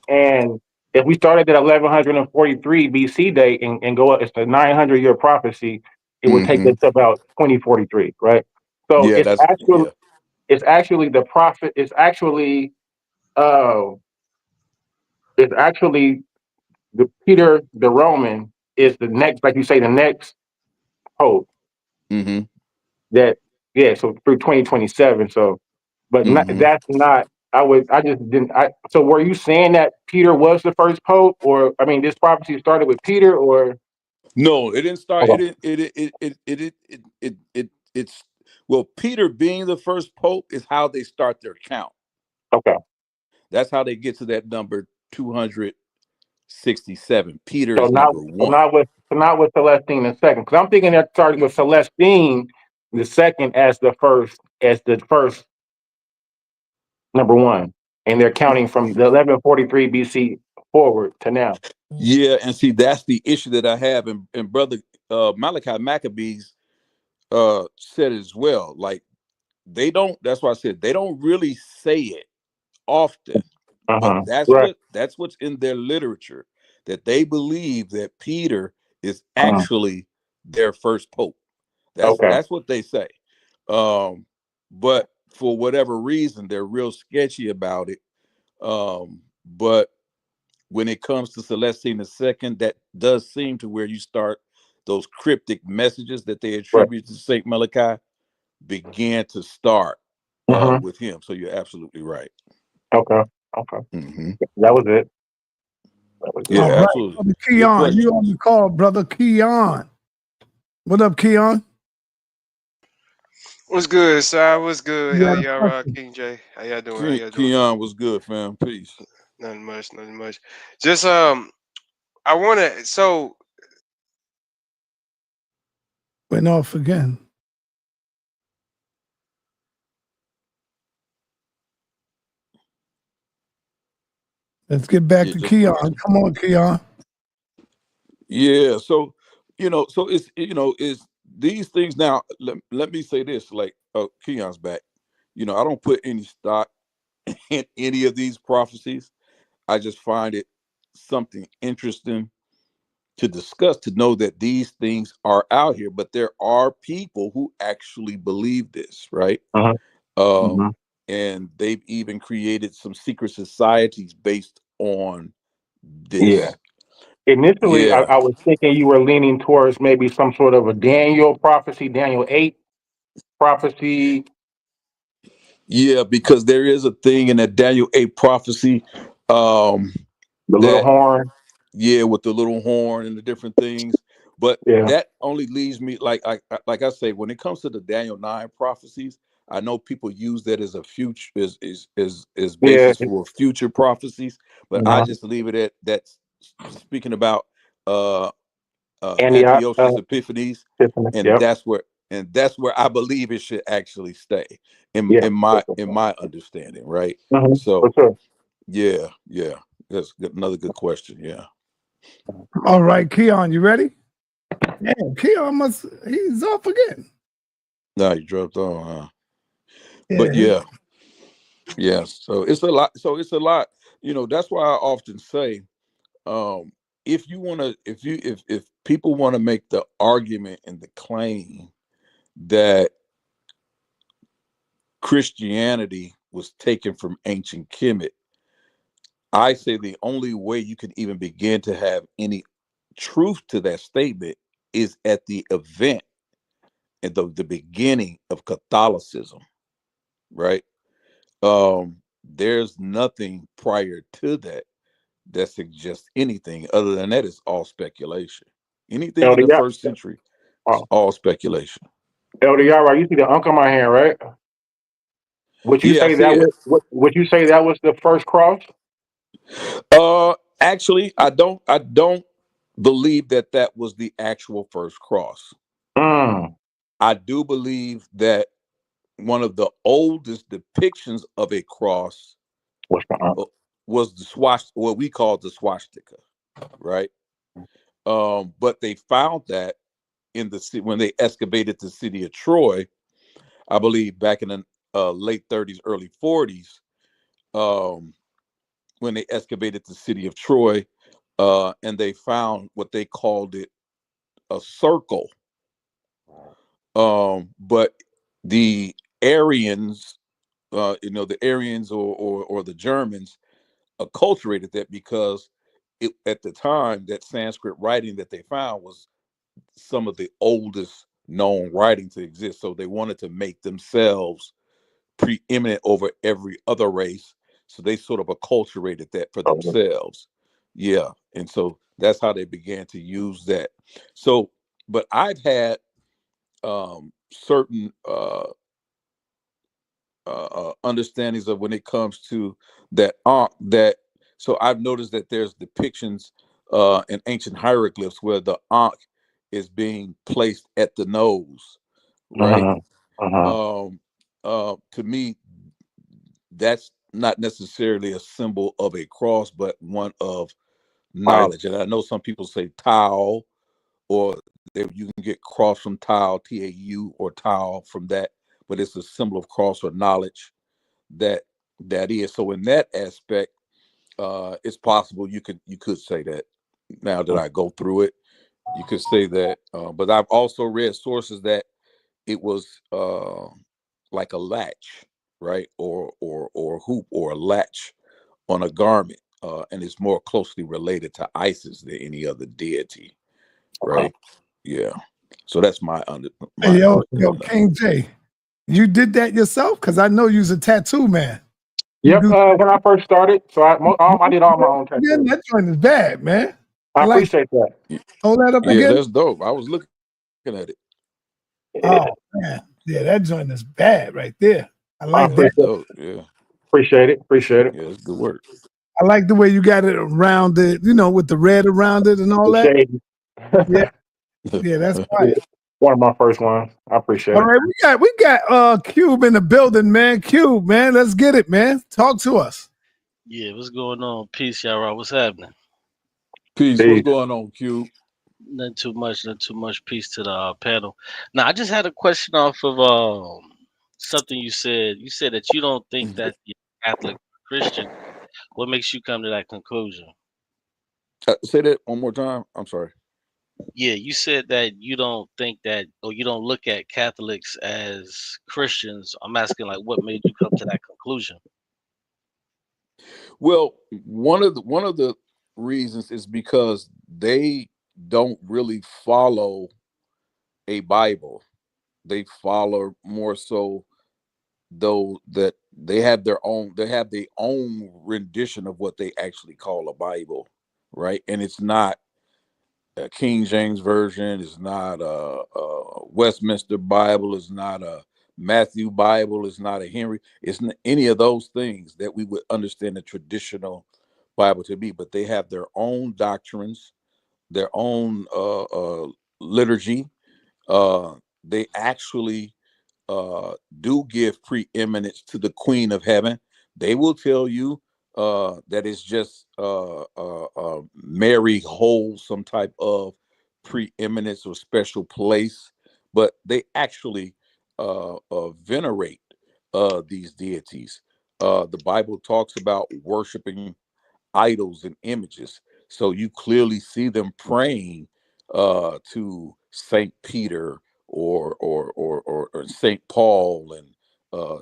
And if we started at 1143 BC date and go up, it's the 900-year prophecy. It would take us to about 2043, right? So yeah, it's actually the prophet. It's actually the Peter the Roman is the next, like you say, the next pope. That so through 2027. So, but that's not. I just didn't. So were you saying that Peter was the first pope, or I mean, this prophecy started with Peter, or? No, it didn't start. It's well, Peter being the first pope is how they start their count. Okay, that's how they get to that number 267. Peter is number one. Not with Celestine II, because I'm thinking that started with Celestine II as the first number one, and they're counting from the 1143 BC forward to now. Yeah, and see, that's the issue that I have, and brother Malachi Maccabees said it as well. Like they don't. That's why I said they don't really say it often, but that's what's in their literature, that they believe that Peter is actually their first pope. That's what they say. But for whatever reason, they're real sketchy about it. But when it comes to Celestine II, that does seem to where you start those cryptic messages that they attribute to Saint Malachi began to start with him. So you're absolutely right. Okay. That was it. Yeah, all right, absolutely. Brother Keon, you on the call, brother Keon. What up, Keon? What's good, sir? What's good? Yara, King J. How y'all doing? How y'all doing? Keon was good, fam. Peace. Nothing much. Just I wanna Went off again. Let's get back to Keon. Come on, Keon. Yeah, so it's these things. Now let me say this, like Keon's back. I don't put any stock in any of these prophecies. I just find it something interesting to discuss, to know that these things are out here, but there are people who actually believe this, right? And they've even created some secret societies based on this. Yeah. Initially, Yeah. I was thinking you were leaning towards maybe some sort of a Daniel prophecy, Daniel 8 prophecy. Yeah, because there is a thing in that Daniel 8 prophecy. The little horn. Yeah, with the little horn and the different things. But that only leaves me, like I say, when it comes to the Daniel 9 prophecies, I know people use that as a future is basis for future prophecies, but I just leave it at that's speaking about Antiochus Epiphanes, and that's where I believe it should actually stay in my understanding, right? So yeah, that's another good question. Yeah. All right, Keon, you ready? Yeah, Keon he's off again. No, you dropped on, huh? Yeah, but yeah. So it's a lot. You know, that's why I often say, if you want to, if people want to make the argument and the claim that Christianity was taken from ancient Kemet, I say the only way you can even begin to have any truth to that statement is at the event, at the beginning of Catholicism, right? There's nothing prior to that suggests anything other than that is all speculation. Anything in the first century is all speculation. Elder Yara, you see the unk on my hand, right? Would you say that would you say that was the first cross? Actually, I don't believe that was the actual first cross. I do believe that one of the oldest depictions of a cross was the what we call the swastika, right? But they found that in when they excavated the city of Troy, I believe back in the late 30s, early 40s, when they excavated the city of Troy, and they found what they called it a circle. But the Aryans, the Aryans or the Germans acculturated that because at the time that Sanskrit writing that they found was some of the oldest known writing to exist. So they wanted to make themselves preeminent over every other race. So they sort of acculturated that for themselves. Yeah. And so that's how they began to use that. So, but I've had certain understandings of when it comes to that so I've noticed that there's depictions in ancient hieroglyphs where the ankh is being placed at the nose, right? To me, that's not necessarily a symbol of a cross, but one of knowledge. And I know some people say Tau, or you can get cross from Tau, T-A-U, or Tau from that, but it's a symbol of cross or knowledge that is. So in that aspect, it's possible you could say that. Now that I go through it, you could say that. But I've also read sources that it was like a latch, right, or hoop or a latch on a garment, and it's more closely related to Isis than any other deity, right? Yeah. So that's my yo, King J, you did that yourself? Because I know you's a tattoo man. Yep. When I first started, so I did all my own tattoos. That joint is bad, man. I appreciate that. Hold that up again. Yeah, that's dope. I was looking at it. Oh man, yeah, that joint is bad right there. I like that. Dope. Yeah. Appreciate it. Yeah, it's good work. I like the way you got it around it, with the red around it and all that. Yeah, that's fine. One of my first ones. I appreciate it. All right, we got Cube in the building, man. Cube, man, let's get it, man. Talk to us. Yeah, what's going on? Peace, y'all. What's happening? Peace. What's going on, Cube? Not too much. Peace to the panel. Now, I just had a question off of something you said. You said that you don't think that the Catholic Christian What makes you come to that conclusion? Say that one more time. I'm sorry. Yeah, you said that you don't think that, or you don't look at Catholics as Christians. I'm asking, like, what made you come to that conclusion? Well, one of the reasons is because they don't really follow a Bible. They follow more so though that they have their own rendition of what they actually call a Bible, right? And it's not a King James version, it's not a Westminster Bible, it's not a Matthew Bible, it's not a Henry, it's not any of those things that we would understand the traditional Bible to be, but they have their own doctrines, their own liturgy. They actually do give preeminence to the Queen of Heaven. They will tell you that it's just Mary holds some type of preeminence or special place, but they actually venerate these deities. The Bible talks about worshiping idols and images, so you clearly see them praying to Saint Peter or Saint Paul and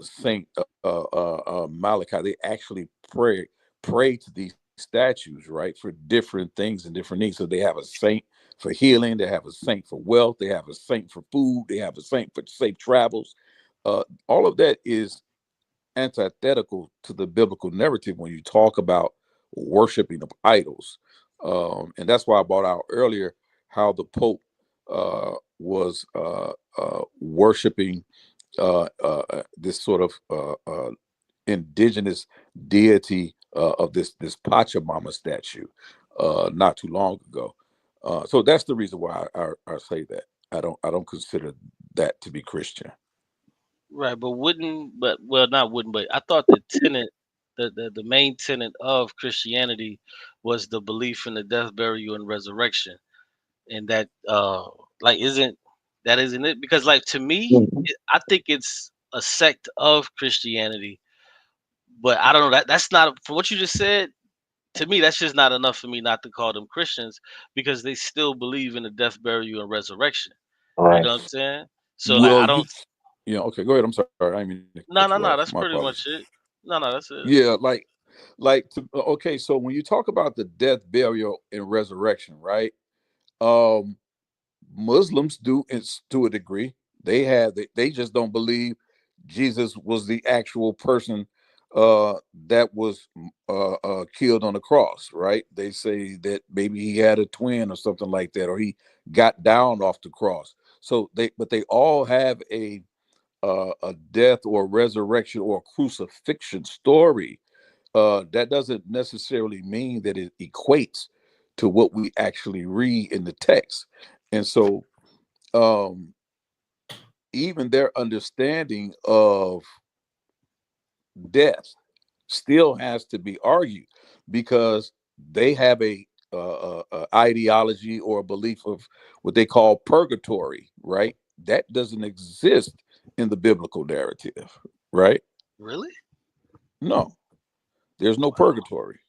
Saint Malachi. They actually pray to these statues, right, for different things and different needs. So they have a saint for healing, they have a saint for wealth, they have a saint for food, they have a saint for safe travels. All of that is antithetical to the biblical narrative when you talk about worshiping of idols. And that's why I brought out earlier how the Pope was worshiping this sort of indigenous deity of this Pachamama statue not too long ago. So that's the reason why I say that. I don't consider that to be Christian. Right, but not wouldn't, but I thought the tenet, the main tenet of Christianity was the belief in the death, burial, and resurrection, and that isn't it? Because like to me, I think it's a sect of Christianity, but I don't know, that's not, from what you just said. To me, that's just not enough for me not to call them Christians, because they still believe in the death, burial, and resurrection. Right. You know what I'm saying? So like, I don't. Yeah. Okay. Go ahead. I'm sorry. I mean. No. That's pretty much it. No. That's it. Yeah. Okay. So when you talk about the death, burial, and resurrection, right? Muslims do, to a degree. They just don't believe Jesus was the actual person that was killed on the cross, right? They say that maybe he had a twin or something like that, or he got down off the cross. So they all have a death or resurrection or crucifixion story. That doesn't necessarily mean that it equates to what we actually read in the text. And so even their understanding of death still has to be argued, because they have a ideology or a belief of what they call purgatory, right? That doesn't exist in the biblical narrative, right? Really? No, there's no purgatory.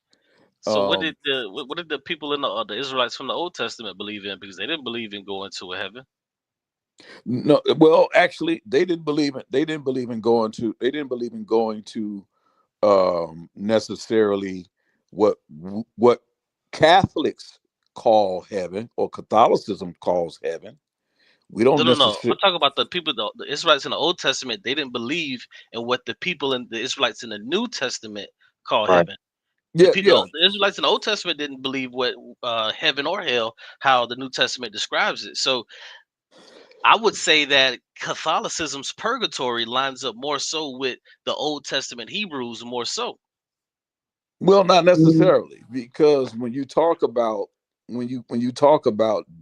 So what did the people in the Israelites from the Old Testament believe in? Because they didn't believe in going to a heaven. No, well, actually, they didn't believe in going to necessarily what Catholics call heaven or Catholicism calls heaven. We don't No. I'm talking about the people, the Israelites in the Old Testament. They didn't believe in what the people in the Israelites in the New Testament call heaven. The Israelites in the Old Testament didn't believe what heaven or hell, how the New Testament describes it. So I would say that Catholicism's purgatory lines up more so with the Old Testament Hebrews more so. Well, not necessarily, because when you talk about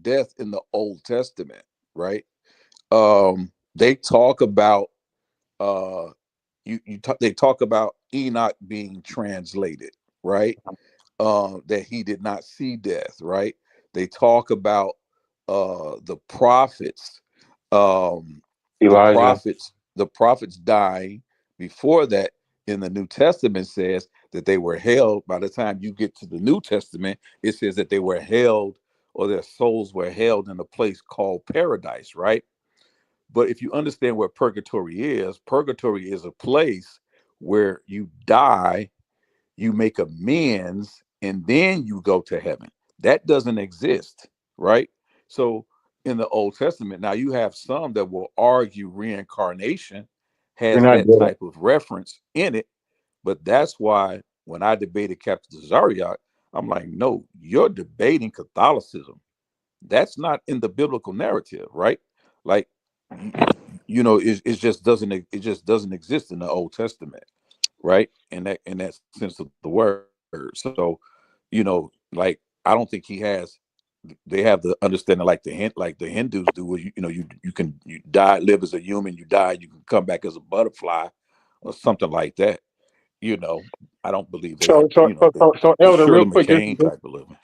death in the Old Testament, right? They talk about they talk about Enoch being translated, right? That he did not see death, right? They talk about the prophets, the prophets dying. Before that, in the New Testament says that they were held. By the time you get to the New Testament, it says that they were held, or their souls were held in a place called paradise, right? But if you understand what purgatory is a place where you die, you make amends, and then you go to heaven. That doesn't exist, right? So in the Old Testament, now you have some that will argue reincarnation has that type of reference in it, but that's why when I debated Captain Zaryak, I'm like, no, you're debating Catholicism. That's not in the biblical narrative, right? Like, it just doesn't exist in the Old Testament, right? In that sense of the word. So, like, I don't think they have the understanding like the Hindus do, where you die, live as a human, you die, you can come back as a butterfly or something like that. I don't believe they So, Elder, Shirley real quick, McCain type of living.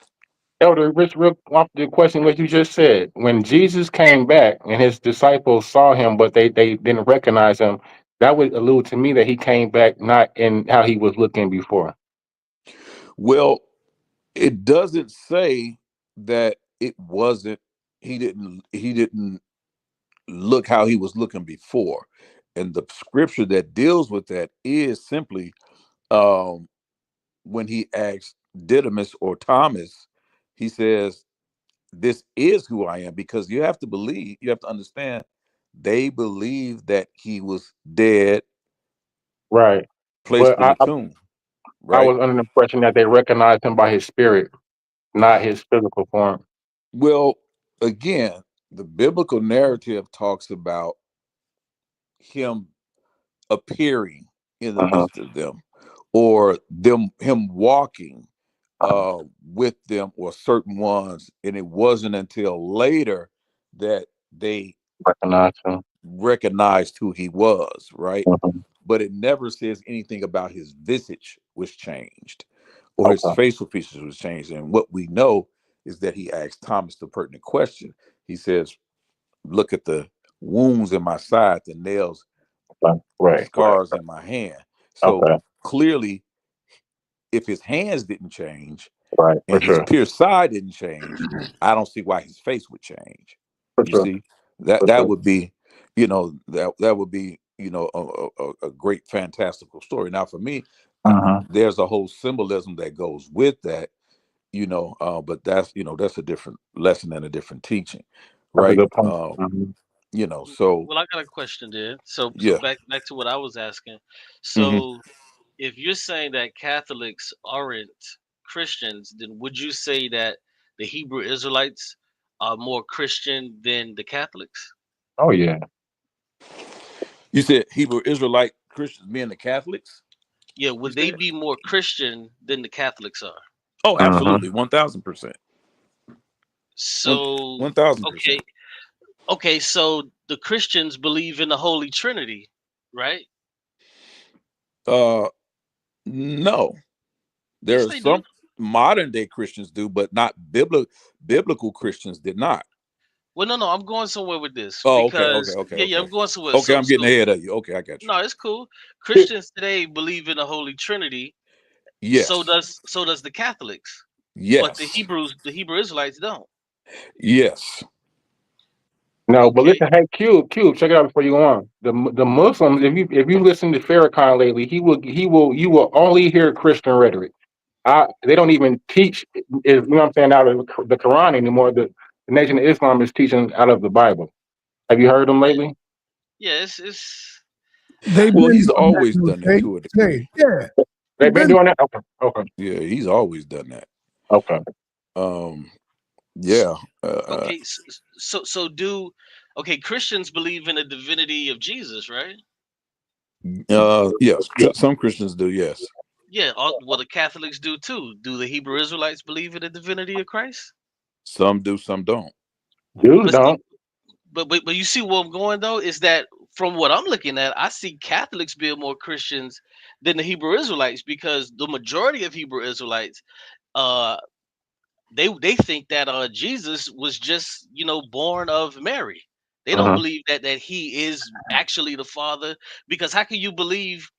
Elder, real off the question what you just said. When Jesus came back and his disciples saw him, but they didn't recognize him, that would allude to me that he came back not in how he was looking before. Well, it doesn't say that it wasn't. He didn't look how he was looking before, and the scripture that deals with that is simply when he asked Didymus or Thomas, he says, "This is who I am," because you have to understand, they believe that he was dead, right, placed in a tomb. Right? I was under the impression that they recognized him by his spirit, not his physical form. Well, again, the biblical narrative talks about him appearing in the midst of them, or him walking with them, or certain ones, and it wasn't until later that they recognized who he was, right? But it never says anything about his visage was changed or his facial features was changed. And what we know is that he asked Thomas the pertinent question. He says, "Look at the wounds in my side, the nails, scars in my hand." So clearly, if his hands didn't change and his pierced side didn't change, I don't see why his face would change. See, that would be, that would be, a great fantastical story. Now, for me, there's a whole symbolism that goes with that, but that's a different lesson and a different teaching, right? So. Well, I got a question there. So Yeah. back to what I was asking. So if you're saying that Catholics aren't Christians, then would you say that the Hebrew Israelites are more Christian than the Catholics? Oh yeah. You said Hebrew Israelite Christians being the Catholics? Yeah, would they be more Christian than the Catholics are? Oh, absolutely, 1,000%. So 1,000%. Okay, so the Christians believe in the Holy Trinity, right? No. There are some modern day Christians do, but not biblical Christians did not. Well, no, I'm going somewhere with this. Oh, because, okay. Yeah, I'm going somewhere. Okay, I'm getting ahead of you. Okay, I got you. No, it's cool. Christians today believe in the Holy Trinity. Yes. So does the Catholics. Yes. But the Hebrew Israelites don't. Yes. No, but listen, hey, Cube, check it out before you go on. The Muslims, if you listen to Farrakhan lately, you will only hear Christian rhetoric. They don't even teach, you know what I'm saying, out of the Quran anymore. The Nation of Islam is teaching out of the Bible. Have you heard them lately? Yeah, it's he's always done that to a degree. Yeah. They've been doing that? Okay. Yeah, he's always done that. Okay. Yeah. Okay, Christians believe in the divinity of Jesus, right? Yes, some Christians do, yes. Yeah, well, the Catholics do too. Do the Hebrew Israelites believe in the divinity of Christ? Some do, some don't. But you see where I'm going though, is that from what I'm looking at, I see Catholics being more Christians than the Hebrew Israelites, because the majority of Hebrew Israelites, they think that Jesus was just born of Mary. They don't believe that he is actually the Father, because how can you believe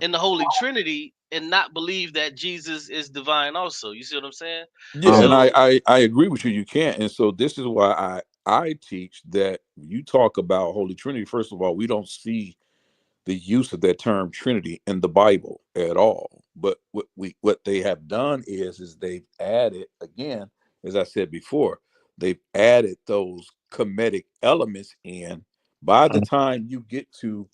in the Holy Trinity and not believe that Jesus is divine also. You see what I'm saying? Yeah, and So I agree with you. You can't. And so this is why I teach that you talk about Holy Trinity. First of all, we don't see the use of that term Trinity in the Bible at all. But what they have done is they've added, again, as I said before, they've added those comedic elements in. By the time you get to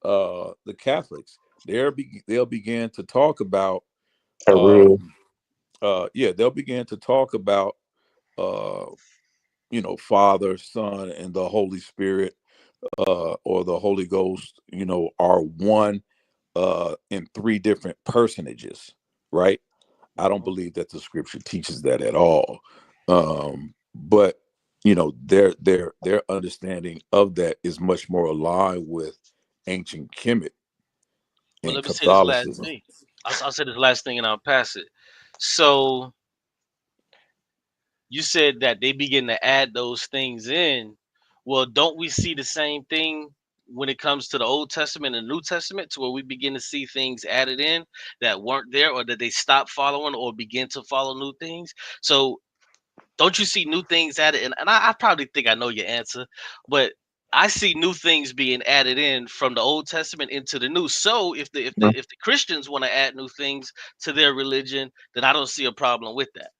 the Catholics, they'll begin to talk about they'll begin to talk about Father, Son, and the Holy Spirit, or the Holy Ghost, are one in three different personages, right? I don't believe that the scripture teaches that at all. But their understanding of that is much more aligned with ancient Kemet but and let me say this last Catholicism. thing. I'll say this last thing and I'll pass it. So you said that they begin to add those things in. Well, don't we see the same thing when it comes to the Old Testament and New Testament, to where we begin to see things added in that weren't there, or that they stop following or begin to follow new things? So don't you see new things added in? And I probably think I know your answer, but I see new things being added in from the Old Testament into the New. So if the Christians want to add new things to their religion, then I don't see a problem with that.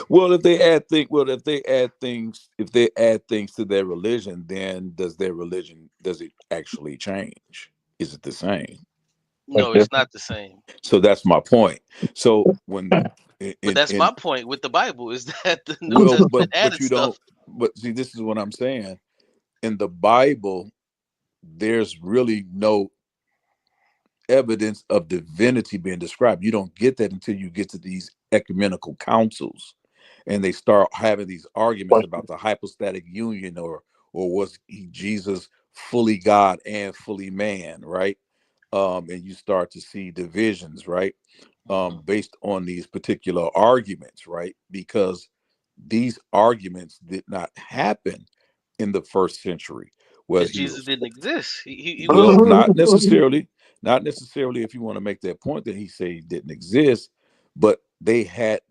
Well, if they add things to their religion, then does it actually change? Is it the same? No, it's not the same. So that's my point. So But that's my point with the Bible, is that the New well, Testament but added you stuff. don't. But see, this is what I'm saying. In the Bible, there's really no evidence of divinity being described. You don't get that until you get to these ecumenical councils, and they start having these arguments about the hypostatic union, or was Jesus fully God and fully man, right? And you start to see divisions, right? Based on these particular arguments, right? Because these arguments did not happen in the first century, where Because he Jesus was. didn't exist. He Well, was. not necessarily. Not necessarily. If you want to make that point that he said he didn't exist, but they had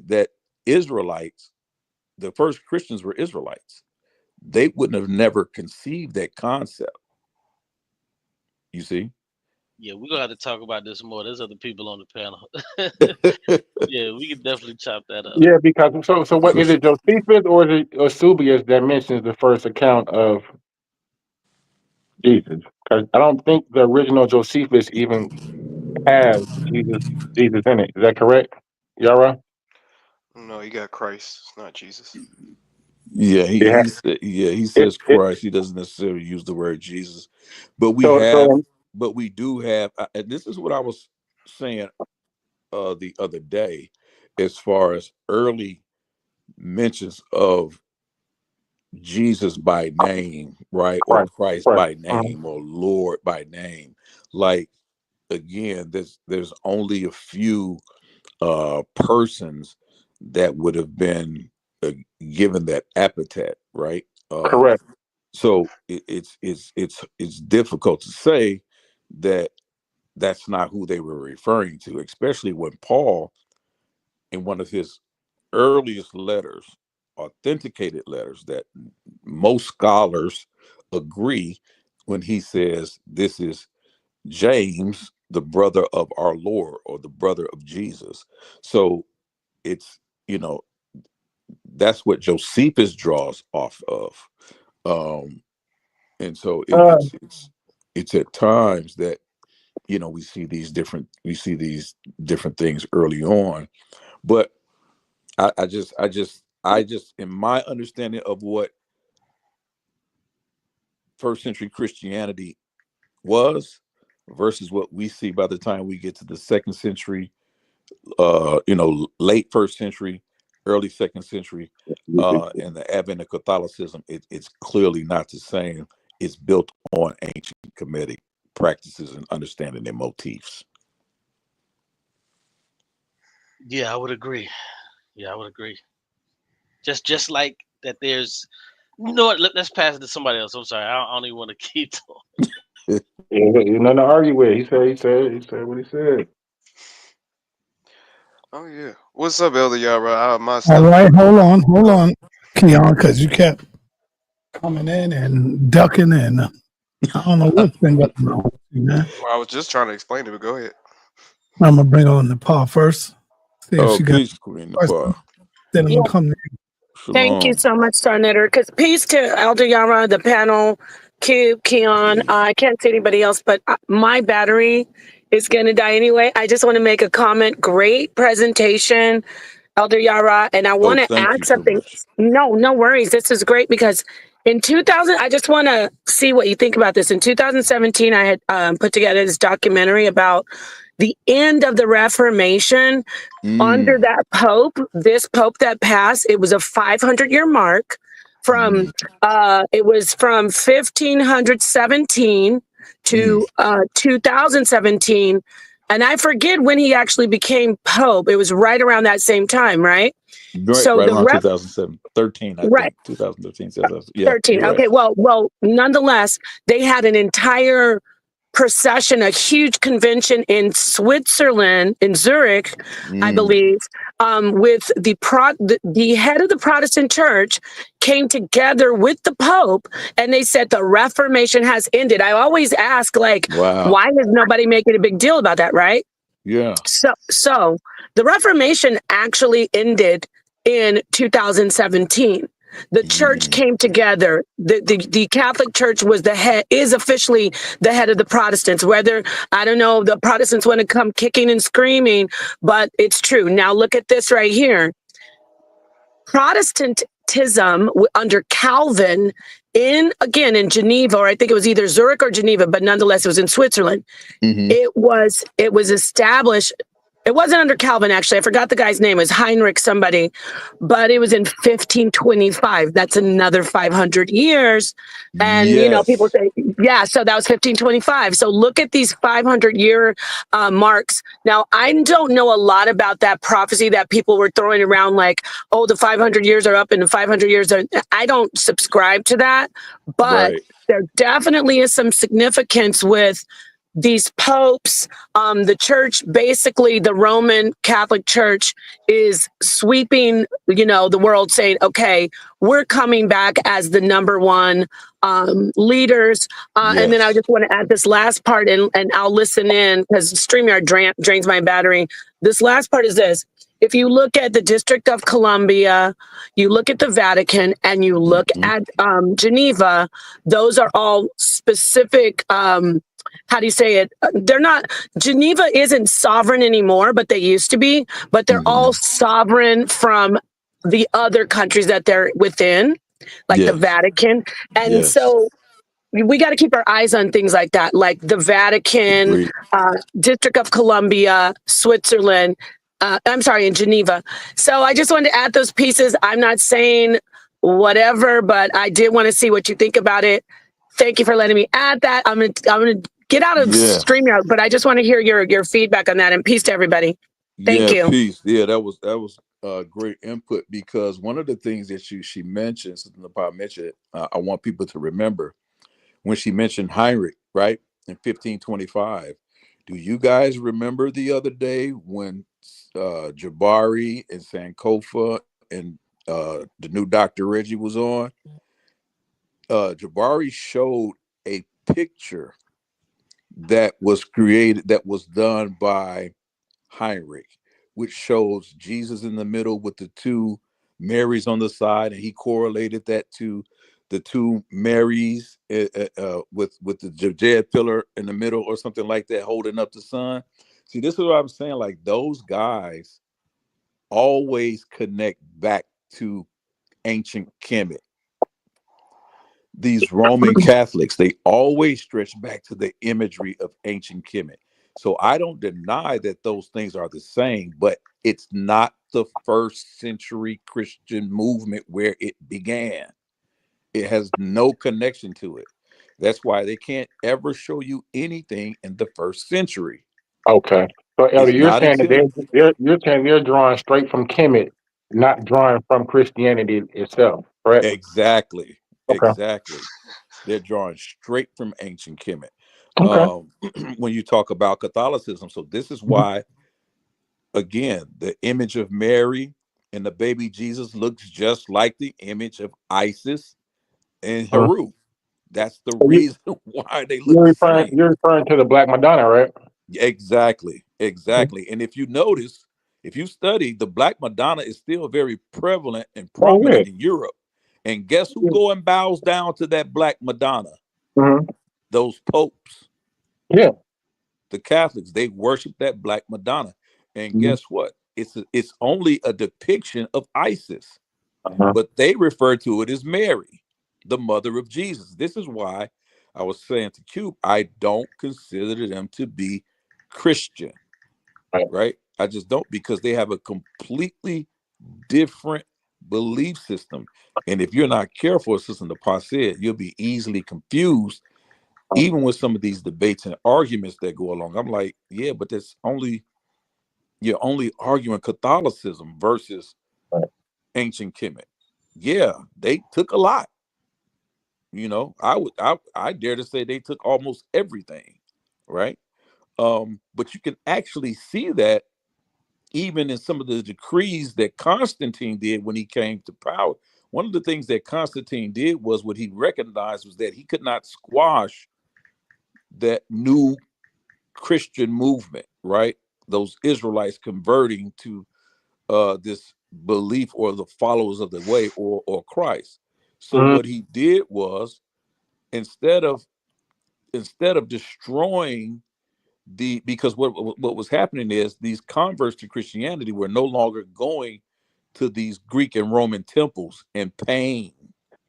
that Israelites. The first Christians were Israelites. They wouldn't have never conceived that concept. You see? Yeah, we're gonna have to talk about this more. There's other people on the panel. Yeah, we can definitely chop that up. Yeah, because so what is it, Josephus or is it Eusebius that mentions the first account of Jesus? Because I don't think the original Josephus even has Jesus in it. Is that correct, Yara? No, you got Christ. It's not Jesus. Yeah, Yeah. he says Christ. He doesn't necessarily use the word Jesus, but we do have, and this is what I was saying the other day, as far as early mentions of Jesus by name, right? Or Christ by name, or Lord by name. Like, again, there's only a few persons that would have been given that epithet, right? Correct. So it's difficult to say that that's not who they were referring to, especially when Paul, in one of his earliest letters, authenticated letters that most scholars agree, when he says this is James, the brother of our Lord, or the brother of Jesus. So it's, that's what Josephus draws off of. And so it's at times that, we see these different things early on. But I just in my understanding of what first century Christianity was versus what we see by the time we get to the second century, late first century, early second century, and the advent of Catholicism, it's clearly not the same. It's built on ancient Kemetic practices and understanding their motifs. Yeah, I would agree. Just like that, there's, let's pass it to somebody else. I'm sorry, I don't even want to keep talking. There's nothing to argue with. He said what he said. Oh yeah. What's up, Elder Yara? My All stuff. right, hold on, Keon, because you kept coming in and ducking in. I don't know what's been going on with you, man. Well, I was just trying to explain it, but go ahead. I'm gonna bring on Nepal first. See if she got peace, Queen Nepal. Then I'm gonna come to Shalom. Thank you so much, Star Knitter. Because peace to Elder Yara, the panel, Cube, Keon. I can't see anybody else, but my battery is going to die anyway. I just want to make a comment. Great presentation, Elder Yara. And I want to add something. No worries. This is great because in 2000, I just want to see what you think about this. In 2017, I had put together this documentary about the end of the Reformation under that Pope, this Pope that passed. It was a 500-year mark from, it was from 1517 to 2017. And I forget when he actually became Pope. It was right around that same time, right? Right, so right the around 2007, 13, I think. 2013, 13. Right. Okay, well, nonetheless, they had an entire procession, a huge convention in Switzerland, in Zurich, I believe, with the head of the Protestant church came together with the Pope, and they said the Reformation has ended. I always ask, like, why is nobody making a big deal about that, right? Yeah. So the Reformation actually ended in 2017. The church came together. The Catholic Church was is officially the head of the Protestants. Whether, I don't know, the Protestants want to come kicking and screaming, but it's true. Now look at this right here. Protestantism under Calvin in Geneva, or I think it was either Zurich or Geneva, but nonetheless, it was in Switzerland. It was established. It wasn't under Calvin, actually. I forgot the guy's name. It was Heinrich somebody, but it was in 1525. That's another 500 years. And, you know, people say, yeah, so that was 1525. So look at these 500-year marks. Now, I don't know a lot about that prophecy that people were throwing around like, oh, the 500 years are up and the 500 years are... I don't subscribe to that, but there definitely is some significance with these popes. The church, basically the Roman Catholic Church, is sweeping, you know, the world, saying, okay, we're coming back as the number one leaders. And then I just want to add this last part, and I'll listen in because StreamYard drains my battery. This last part is this. If you look at the District of Columbia, you look at the Vatican, and you look at Geneva, those are all specific, how do you say it? They're not, Geneva isn't sovereign anymore, but they used to be, but they're all sovereign from the other countries that they're within, like the Vatican. And so we got to keep our eyes on things like that, like the Vatican, District of Columbia, Switzerland, in Geneva. So I just wanted to add those pieces. I'm not saying whatever, but I did want to see what you think about it. Thank you for letting me add that. I'm gonna get out of StreamYard, but I just want to hear your feedback on that. And peace to everybody. Thank you. Peace. Yeah, that was great input, because one of the things that she mentioned, Sister Nepal mentioned, I want people to remember when she mentioned Heinrich, right, in 1525. Do you guys remember the other day when Jabari and Sankofa and the new Dr. Reggie was on? Jabari showed a picture that was created, that was done by Heinrich, which shows Jesus in the middle with the two Marys on the side, and he correlated that to the two Marys with the Jed pillar in the middle or something like that, holding up the sun. See, this is what I'm saying. Like, those guys always connect back to ancient Kemet. These Roman Catholics, they always stretch back to the imagery of ancient Kemet. So I don't deny that those things are the same, but it's not the first century Christian movement where it began. It has no connection to it. That's why they can't ever show you anything in the first century. Okay. So Elder, you're saying that they're drawing straight from Kemet, not drawing from Christianity itself, correct? Exactly. Okay. Exactly. They're drawing straight from ancient Kemet. Okay. When you talk about Catholicism. So this is why, again, the image of Mary and the baby Jesus looks just like the image of Isis and Heru. That's the reason why they look the same. You're referring to the Black Madonna, right? Exactly. And if you notice, if you study, the Black Madonna is still very prevalent and prominent in Europe. And guess who go and bows down to that Black Madonna? Those popes. Yeah. The Catholics, they worship that Black Madonna. And guess what? It's only a depiction of Isis. But they refer to it as Mary, the mother of Jesus. This is why I was saying to Cube, I don't consider them to be Christian, right? I just don't, because they have a completely different belief system. And if you're not careful, Sister Napah said, you'll be easily confused, even with some of these debates and arguments that go along. I'm like, yeah, but you're only arguing Catholicism versus ancient Kemet. Yeah, they took a lot. I dare to say they took almost everything, right? But you can actually see that even in some of the decrees that Constantine did when he came to power. One of the things that Constantine did was what he recognized was that he could not squash that new Christian movement, right? Those Israelites converting to this belief or the followers of the way or Christ. So what he did was, instead of destroying because what was happening is these converts to Christianity were no longer going to these Greek and Roman temples and paying,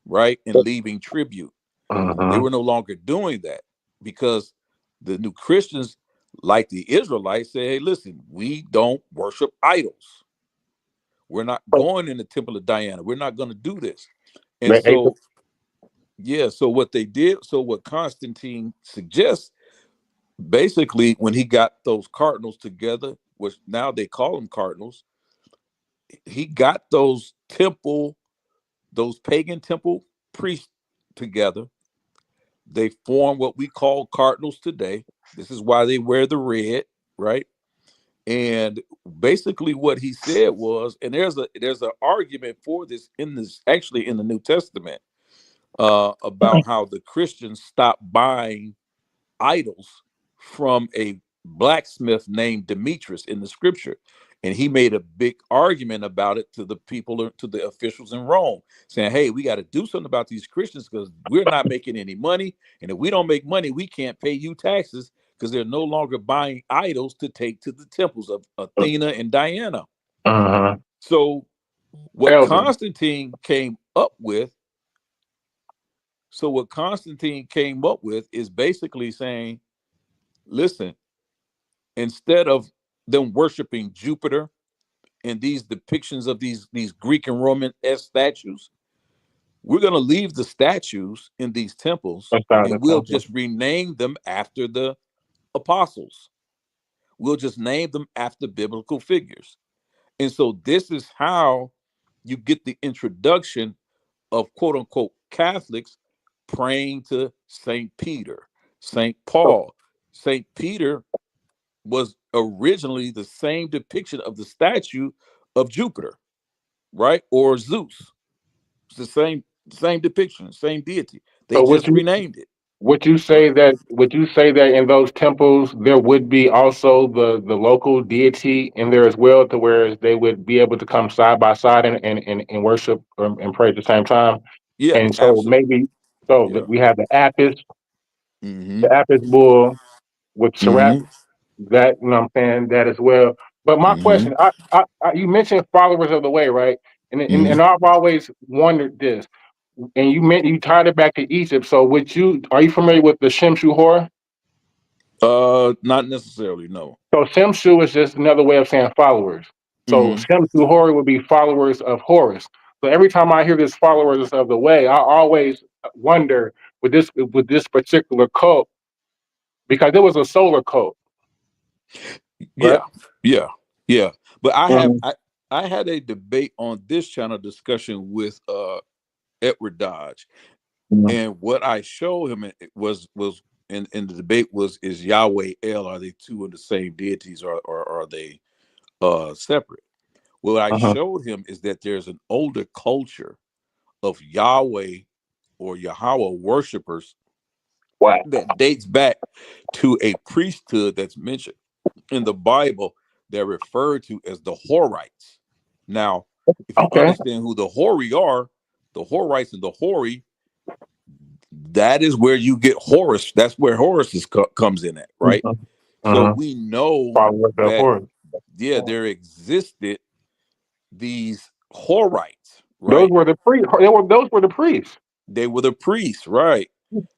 right, and leaving tribute. They were no longer doing that, because the new Christians, like the Israelites, say, hey, listen, we don't worship idols. We're not going in the temple of Diana. We're not going to do this. And so, so what they did, so what Constantine suggests, basically, when he got those cardinals together, which now they call them cardinals, he got those pagan temple priests together. They form what we call cardinals today. This is why they wear the red, right? And basically what he said was, and there's an argument for this actually in the New Testament, about how the Christians stopped buying idols from a blacksmith named Demetrius in the scripture. And he made a big argument about it to the people, to the officials in Rome, saying, hey, we got to do something about these Christians, because we're not making any money. And if we don't make money, we can't pay you taxes, because they're no longer buying idols to take to the temples of Athena and Diana. So what Constantine came up with is basically saying, listen, instead of them worshiping Jupiter and these depictions of these Greek and Roman statues, we're going to leave the statues in these temples and we'll just rename them after the apostles. We'll just name them after biblical figures. And so this is how you get the introduction of quote unquote Catholics praying to St. Peter, St. Paul. St. Peter was originally the same depiction of the statue of Jupiter, right? Or Zeus. It's the same depiction, same deity. They just renamed it. Would you say that in those temples there would be also the local deity in there as well, to where they would be able to come side by side and worship and pray at the same time? Yeah, and so absolutely. We have the Apis, the Apis bull with Serapis, that, you know what I'm saying, that as well. But my question, I you mentioned followers of the way, right? And I've always wondered this, and you tied it back to Egypt. So are you familiar with the Shemshu Hora? Not necessarily, no. So Shemshu is just another way of saying followers. So Shemshu Hora would be followers of Horus. So every time I hear this followers of the way, I always wonder with this particular cult, because it was a solar cult. Right? Yeah. But I had a debate on this channel discussion with Edward Dodge, and what I showed him was and the debate was, is Yahweh El, are they two of the same deities, or are they separate? What I showed him is that there's an older culture of Yahweh or Yahweh worshipers that dates back to a priesthood that's mentioned in the Bible. They're referred to as the Horites. Now, if you understand who the Hori are, the Horites and the Hori, that is where you get Horus. That's where Horus comes in at, right? So we know that, there existed these Horites, right? Those were the priests. Those were the priests. They were the priests, right?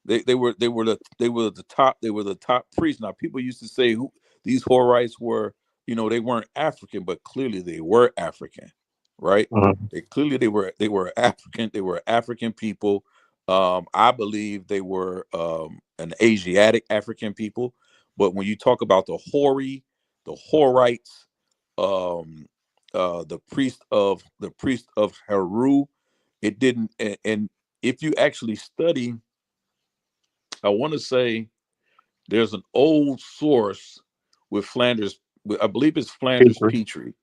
They were the top priests. Now, people used to say who these Horites were. They weren't African, but clearly they were African, right? They were African. They were African people. I believe they were an Asiatic African people. But when you talk about the Hori, the Horites, the priest of Heru, it didn't. And if you actually study, I want to say there's an old source with Flanders. I believe it's Flanders Petrie.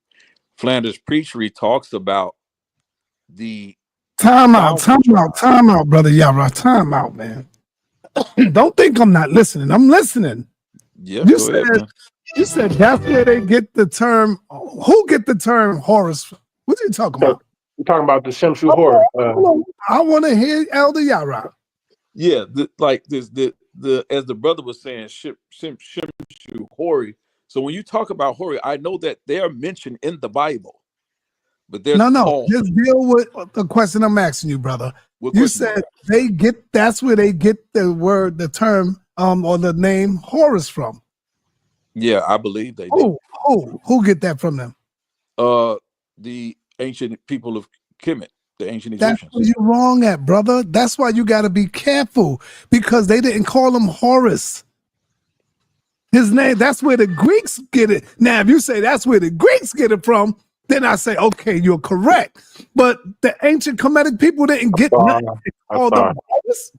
Flanders Petrie talks about the time out, brother Yara. Time out, man. Don't think I'm not listening. I'm listening. Yeah, you said that's where they get the term. Who get the term Horus? What are you talking about? We're talking about the Shemshu Hor. I want to hear Elder Yara. Yeah, as the brother was saying, Shemshu Hori. So when you talk about Hori, I know that they are mentioned in the Bible, but there's just deal with the question I'm asking you, brother. You said that's where they get the word, the term, or the name Horus from. Yeah, I believe they do. Who get that from them? The ancient people of Kemet, the ancient Egyptians. That's where you're wrong at, brother. That's why you got to be careful, because they didn't call him Horus. His name, that's where the Greeks get it. Now, if you say that's where the Greeks get it from, then I say, okay, you're correct. But the ancient Kemetic people didn't get nothing. They called him Horus.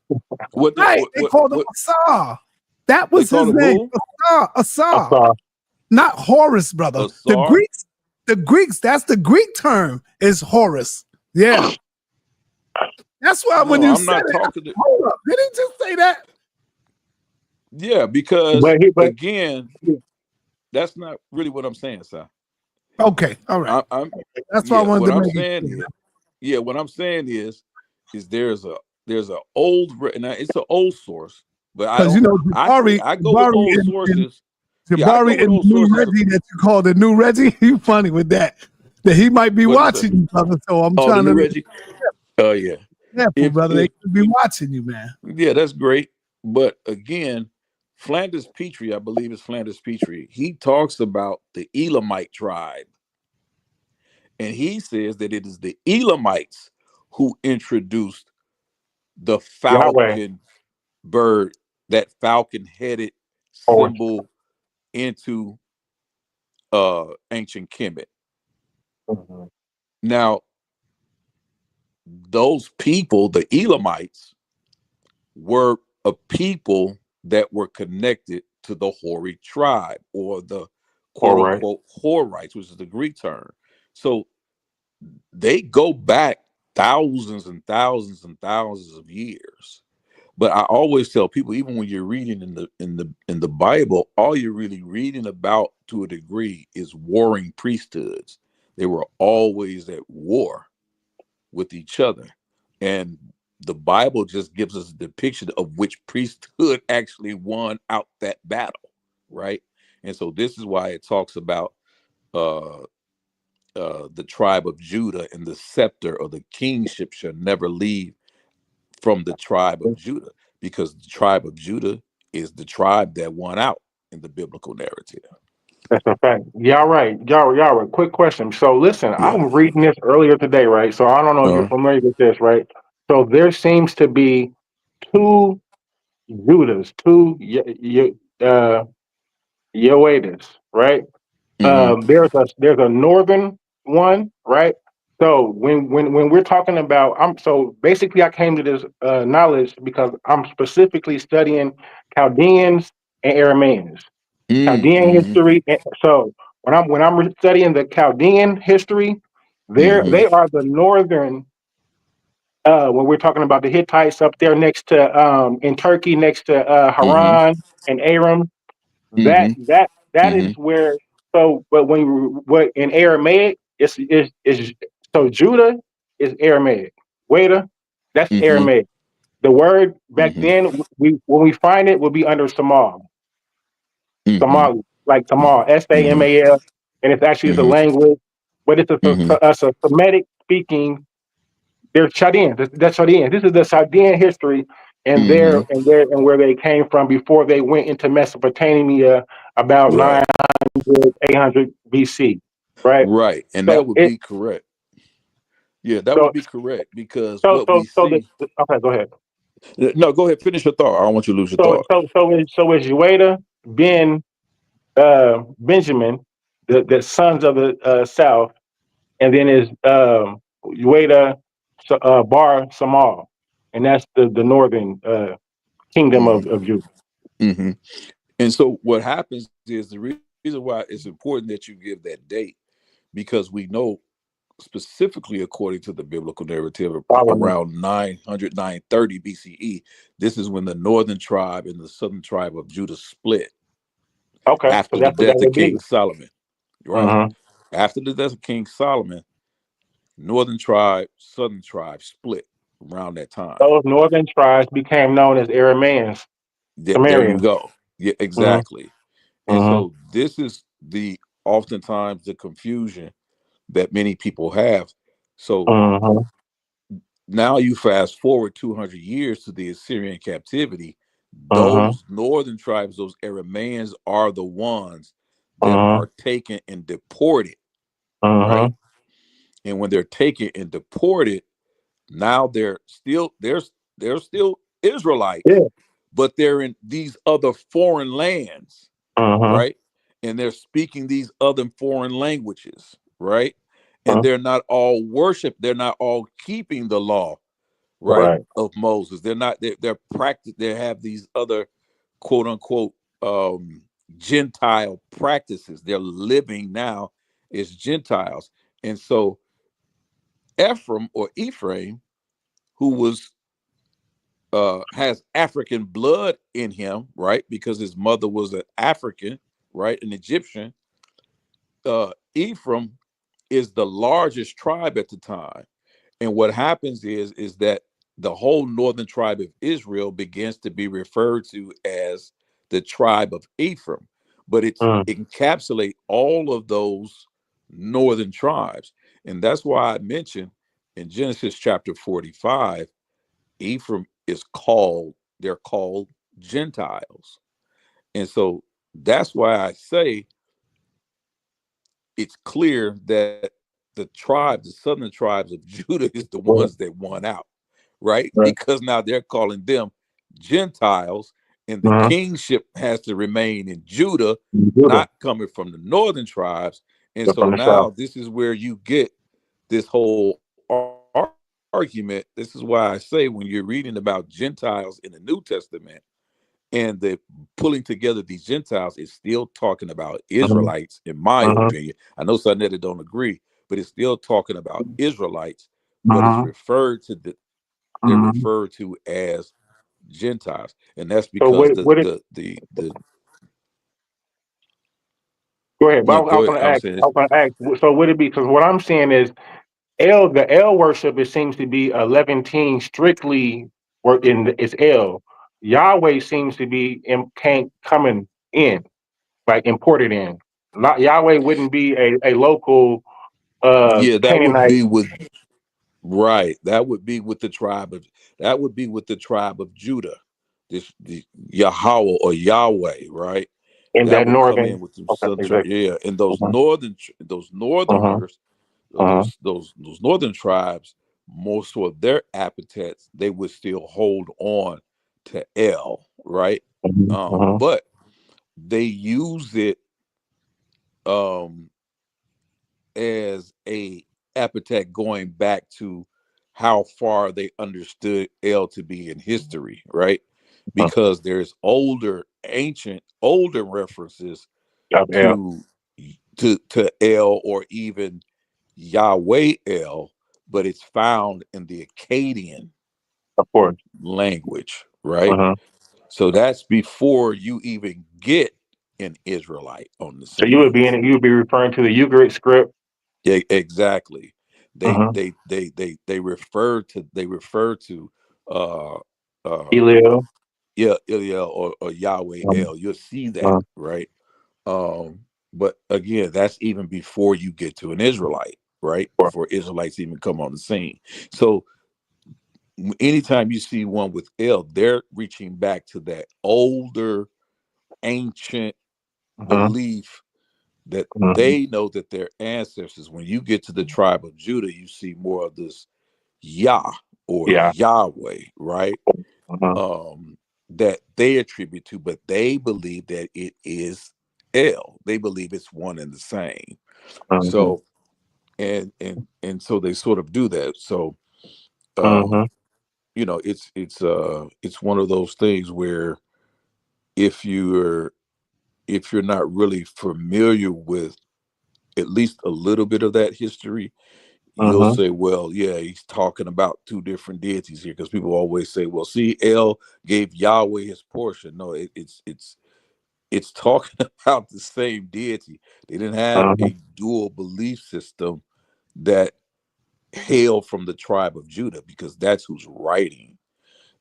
They called him Asar. That was his name. Asar. Not Horus, brother. Asar? The Greeks, that's the Greek term, is Horus. Yeah. That's why when you said hold up, did he just say that? Yeah, because again, that's not really what I'm saying, sir. Okay, all right. That's why I wanted to make it. What I'm saying is there's a old, now it's an old source, but I go with old sources. Jabari and New Reggie that you call the New Reggie, you funny with that. That he might be watching you, brother. So I'm trying to Reggie. Oh yeah. Yeah, brother. They could be watching you, man. Yeah, that's great. But again, Flanders Petrie, I believe it's Flanders Petrie, he talks about the Elamite tribe. And he says that it is the Elamites who introduced the falcon bird, that falcon-headed symbol into ancient Kemet. Now, those people, the Elamites, were a people that were connected to the Hori tribe, or the quote-unquote Horites, which is the Greek term. So they go back thousands and thousands and thousands of years. But I always tell people, even when you're reading in the Bible, all you're really reading about, to a degree, is warring priesthoods. They were always at war with each other, and the Bible just gives us a depiction of which priesthood actually won out that battle, right? And so this is why it talks about the tribe of Judah, and the scepter or the kingship shall never leave from the tribe of Judah, because the tribe of Judah is the tribe that won out in the biblical narrative. That's a fact. Y'all right. Quick question. So listen, I'm reading this earlier today, right? So I don't know if you're familiar with this, right? So there seems to be two Judahs, two Yoedas, right? There's a northern one, right? So when we're talking about, so basically I came to this knowledge because I'm specifically studying Chaldeans and Aramaeans, Chaldean history. So when I'm studying the Chaldean history, they are the northern. When we're talking about the Hittites up there next to in Turkey, next to Haran and Aram, that is where. So, but what in Aramaic is so Judah is Aramaic. Weda, that's Aramaic. The word back then, when we find it, will be under Samal, Somali, like Samal, Samal, and it's actually it's a language, but it's a Semitic speaking. They're Chaldeans. That's Chaldeans. This is the Chaldean history and where they came from before they went into Mesopotamia about 800 BC. Right. Right. And So that would be correct. Yeah, that would be correct because what we see. Okay, go ahead. No, go ahead. Finish your thought. I don't want you to lose your thought. So is Judah ben Benjamin, the sons of the south, and then is Judah Bar Samal, and that's the northern kingdom of Judah. And so what happens is the reason why it's important that you give that date, because we know specifically according to the biblical narrative around 900, 930 BCE, this is when the northern tribe and the southern tribe of Judah split. Okay. After the death of King Solomon. Right. After the death of King Solomon, northern tribe, southern tribe split around that time. Those northern tribes became known as Aramaeans. There you go. Yeah, exactly. And so this is oftentimes the confusion that many people have. So now you fast forward 200 years to the Assyrian captivity. Those northern tribes, those Aramaeans, are the ones that are taken and deported. Right. And when they're taken and deported, now they're still Israelites, but they're in these other foreign lands, right? And they're speaking these other foreign languages, right? And they're not all they're not all keeping the law, right, of Moses. They're practice. They have these other quote unquote Gentile practices. They're living now as Gentiles. And so Ephraim, who has African blood in him, right? Because his mother was an African, right? An Egyptian. Ephraim is the largest tribe at the time. And what happens is that the whole northern tribe of Israel begins to be referred to as the tribe of Ephraim, but it encapsulates all of those northern tribes. And that's why I mentioned in Genesis chapter 45, Ephraim they're called Gentiles. And so that's why I say it's clear that the southern tribes of Judah is the ones that won out, right? Because now they're calling them Gentiles, and the kingship has to remain in Judah, not coming from the northern tribes. And so now this is where you get this whole argument. This is why I say when you're reading about Gentiles in the New Testament and the pulling together these Gentiles, it's still talking about Israelites, in my opinion. I know some that don't agree, but it's still talking about Israelites, but it's referred to they're referred to as Gentiles, and that's because the Go ahead. But I was going to ask. So would it be, because what I'm saying is the El worship, it seems to be 11 strictly it's El. Yahweh seems to be coming in, like imported in. Yahweh wouldn't be a local that Canaanite. would be with that would be with the tribe of Judah, the Yahweh or Yahweh, right? In that northern, come in with the and those northerners, those northern tribes, most of their appetites, they would still hold on to El, right? But they use it as a Apatak going back to how far they understood El to be in history, right? Because there's older references to El or even Yahweh El, but it's found in the Akkadian language, right? So that's before you even get an Israelite on the scene. So you would be referring to the Ugaritic script. Yeah, exactly. They refer to Eliel. Yeah, Eliel or Yahweh El. You'll see that, right? But again, that's even before you get to an Israelite, right? Before Israelites even come on the scene. So anytime you see one with El, they're reaching back to that older, ancient belief that they know that their ancestors, when you get to the tribe of Judah, you see more of this Yah or Yahweh, right? That they attribute to, but they believe that it is El. They believe it's one and the same. So and so they sort of do that. So you know, it's one of those things where if you're not really familiar with at least a little bit of that history, you'll say, well, yeah, he's talking about two different deities here, because people always say, well, see, El gave Yahweh his portion. No, it's talking about the same deity. They didn't have a dual belief system that hailed from the tribe of Judah, because that's who's writing.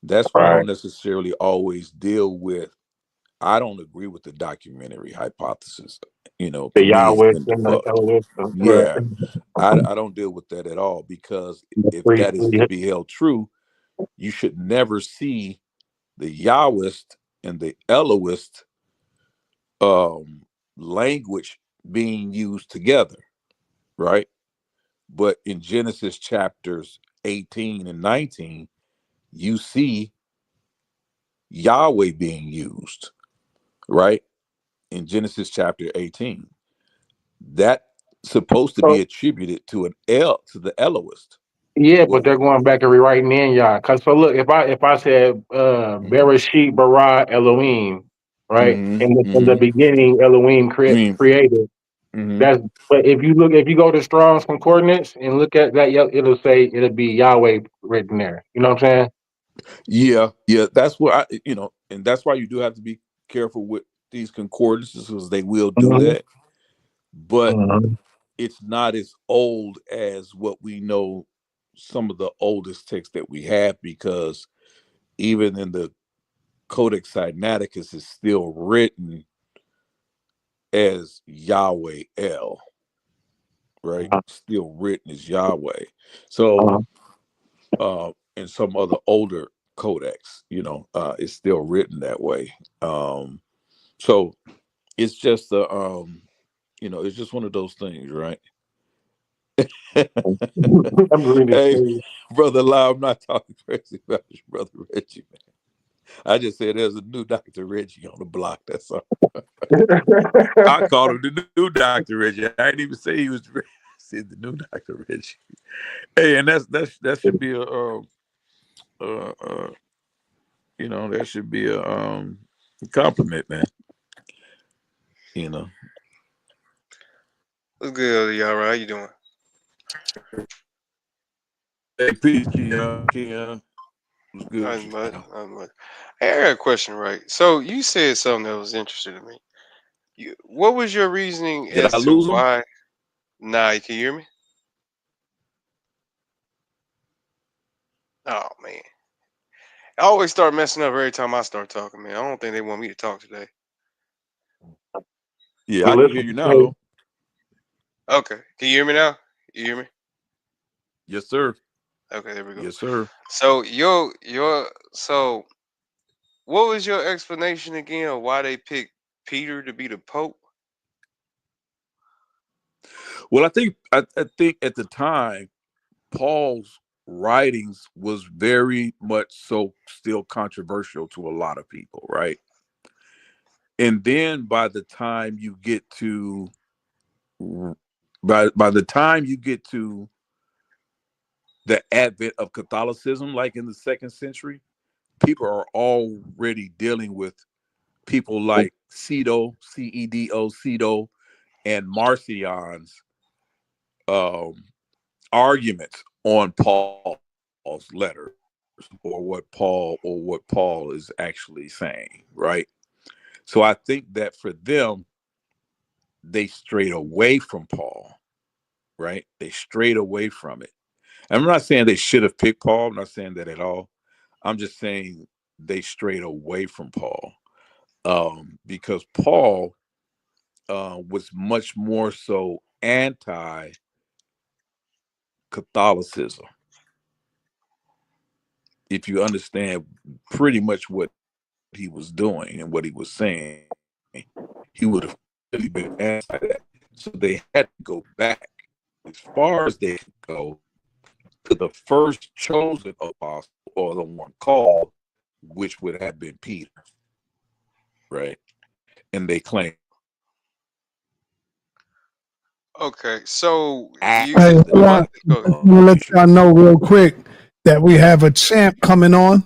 That's why I don't necessarily always deal with, I don't agree with the documentary hypothesis. You know, to me, it's been debunked. Yeah, I don't deal with that at all, because if that is to be held true, you should never see the Yahwist and the Elohist language being used together, right? But in Genesis chapters 18 and 19, you see Yahweh being used, right? In Genesis chapter 18, that's supposed to be attributed to the Elohist. Yeah, but they're going back and rewriting in Yah. Cause so look, if I said Bereshit bara Elohim, right? In the beginning, Elohim created. That's, but if you go to Strong's Concordance and look at that, it'll be Yahweh written there. You know what I'm saying? Yeah. That's what and that's why you do have to be careful with these concordances, because they will do that. But it's not as old as what we know some of the oldest texts that we have, because even in the Codex Sinaiticus is still written as Yahweh El, right? Still written as Yahweh. So in some other older codex, it's still written that way. So it's just it's just one of those things, right? Hey, Brother Lau, I'm not talking crazy about your brother Reggie, man. I just said there's a new Dr. Reggie on the block. That's all. I called him the new Dr. Reggie. I didn't even say he was Reggie. I said the new Dr. Reggie. Hey, and that should be that should be a compliment, man. What's good, y'all? How you doing? Hey, peace, Keon. What's good? Not much. Hey, I got a question, right? So you said something that was interesting to me. What was your reasoning Did as I to lose why? Nah, you can hear me? Oh man, I always start messing up every time I start talking, man. I don't think they want me to talk today. Yeah, I can hear you now, though. Okay, can you hear me now? You hear me? Yes, sir. Okay, there we go. Yes, sir. So so what was your explanation again of why they picked Peter to be the Pope? Well, I think at the time, Paul's writings was very much so still controversial to a lot of people, right? And then by the time you get to the advent of Catholicism, like in the 2nd century, people are already dealing with people like Cedo, C-E-D-O, Cedo, and Marcion's arguments on Paul's letters, or what Paul is actually saying, right? So I think that for them, they strayed away from Paul, right? They strayed away from it. And I'm not saying they should have picked Paul. I'm not saying that at all. I'm just saying they strayed away from Paul, because Paul was much more so anti-Catholicism. If you understand pretty much what he was doing and what he was saying, he would have really been anti that. So they had to go back as far as they could go to the first chosen apostle, or the one called, which would have been Peter, right? And they claim. Okay, so Hey, hold on. I'm gonna let y'all know real quick that we have a champ coming on.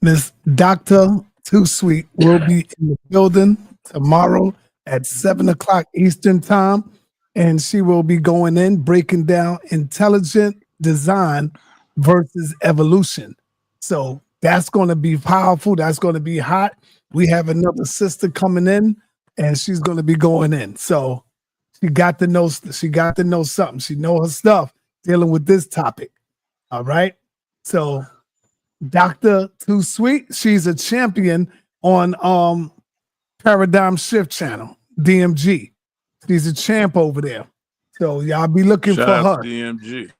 Miss Dr. Too Sweet will be in the building tomorrow at 7:00 Eastern time, and she will be going in breaking down intelligent design versus evolution. So that's going to be powerful. That's going to be hot. We have another sister coming in, and she's going to be going in. So she got to know something. She know her stuff dealing with this topic. All right. So Dr. Too Sweet, she's a champion on Paradigm Shift channel, DMG. She's a champ over there. So y'all be looking Shout for out her. to DMG.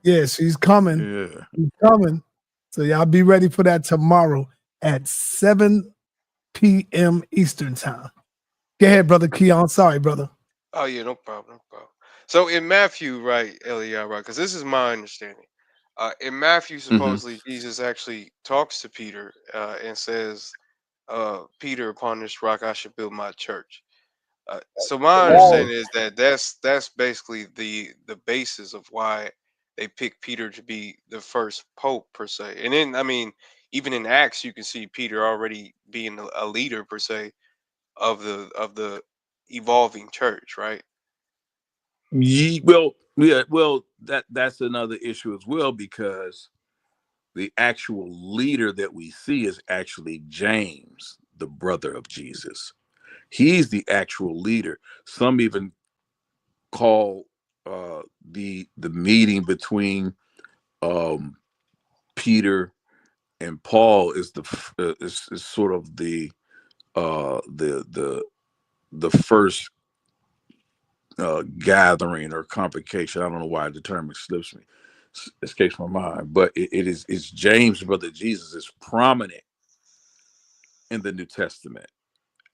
Yeah, she's coming. Yeah. She's coming. So y'all be ready for that tomorrow at 7 p.m. Eastern time. Go ahead, brother Keon. Sorry, brother. Oh yeah, no problem, no problem. So in Matthew, right, Eliah, right, because this is my understanding. In Matthew, supposedly Jesus actually talks to Peter and says, "Peter, upon this rock I should build my church." So my understanding is that that's basically the basis of why they picked Peter to be the first pope per se. And then I mean, even in Acts, you can see Peter already being a leader per se of the evolving church, right? Well, that's another issue as well, because the actual leader that we see is actually James, the brother of Jesus. He's the actual leader. Some even call the meeting between Peter and Paul is is sort of the first gathering or convocation. I don't know why the term escapes my mind, but it's James, brother Jesus, is prominent in the New Testament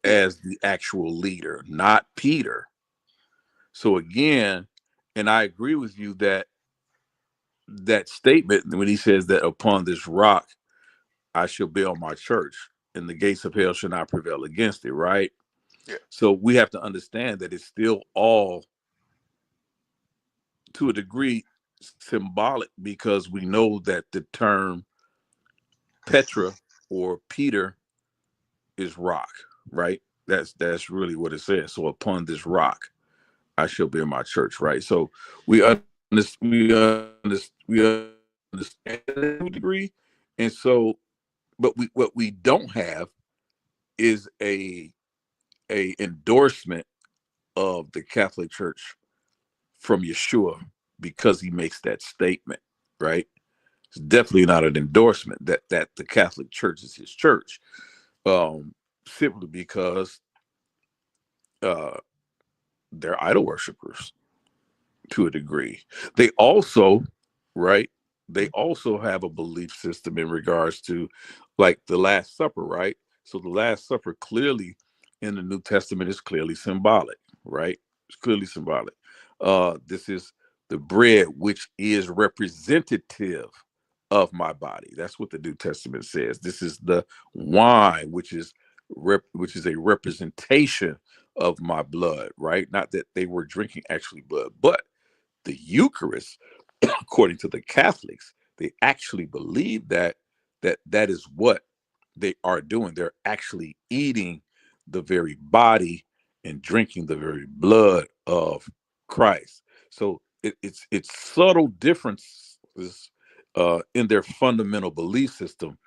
as the actual leader, not Peter. So again, and I agree with you that statement when he says that upon this rock I shall build my church, and the gates of hell shall not prevail against it, right? Yeah. So we have to understand that it's still all, to a degree, symbolic, because we know that the term Petra or Peter is rock, right? That's really what it says. So upon this rock I shall build my church, right? So we understand to a degree, and so, but what we don't have is a endorsement of the Catholic Church from Yeshua, because he makes that statement, right? It's definitely not an endorsement that the Catholic Church is his church, simply because they're idol worshipers to a degree. They also, right? They also have a belief system in regards to, like, the Last Supper, right? So the Last Supper clearly in the New Testament is clearly symbolic, right? It's clearly symbolic. This is the bread which is representative of my body. That's what the New Testament says. This is the wine which is a representation of my blood, right? Not that they were drinking actually blood, but the Eucharist, according to the Catholics, they actually believe that is what they are doing. They're actually eating the very body and drinking the very blood of Christ. So it's subtle differences in their fundamental belief system,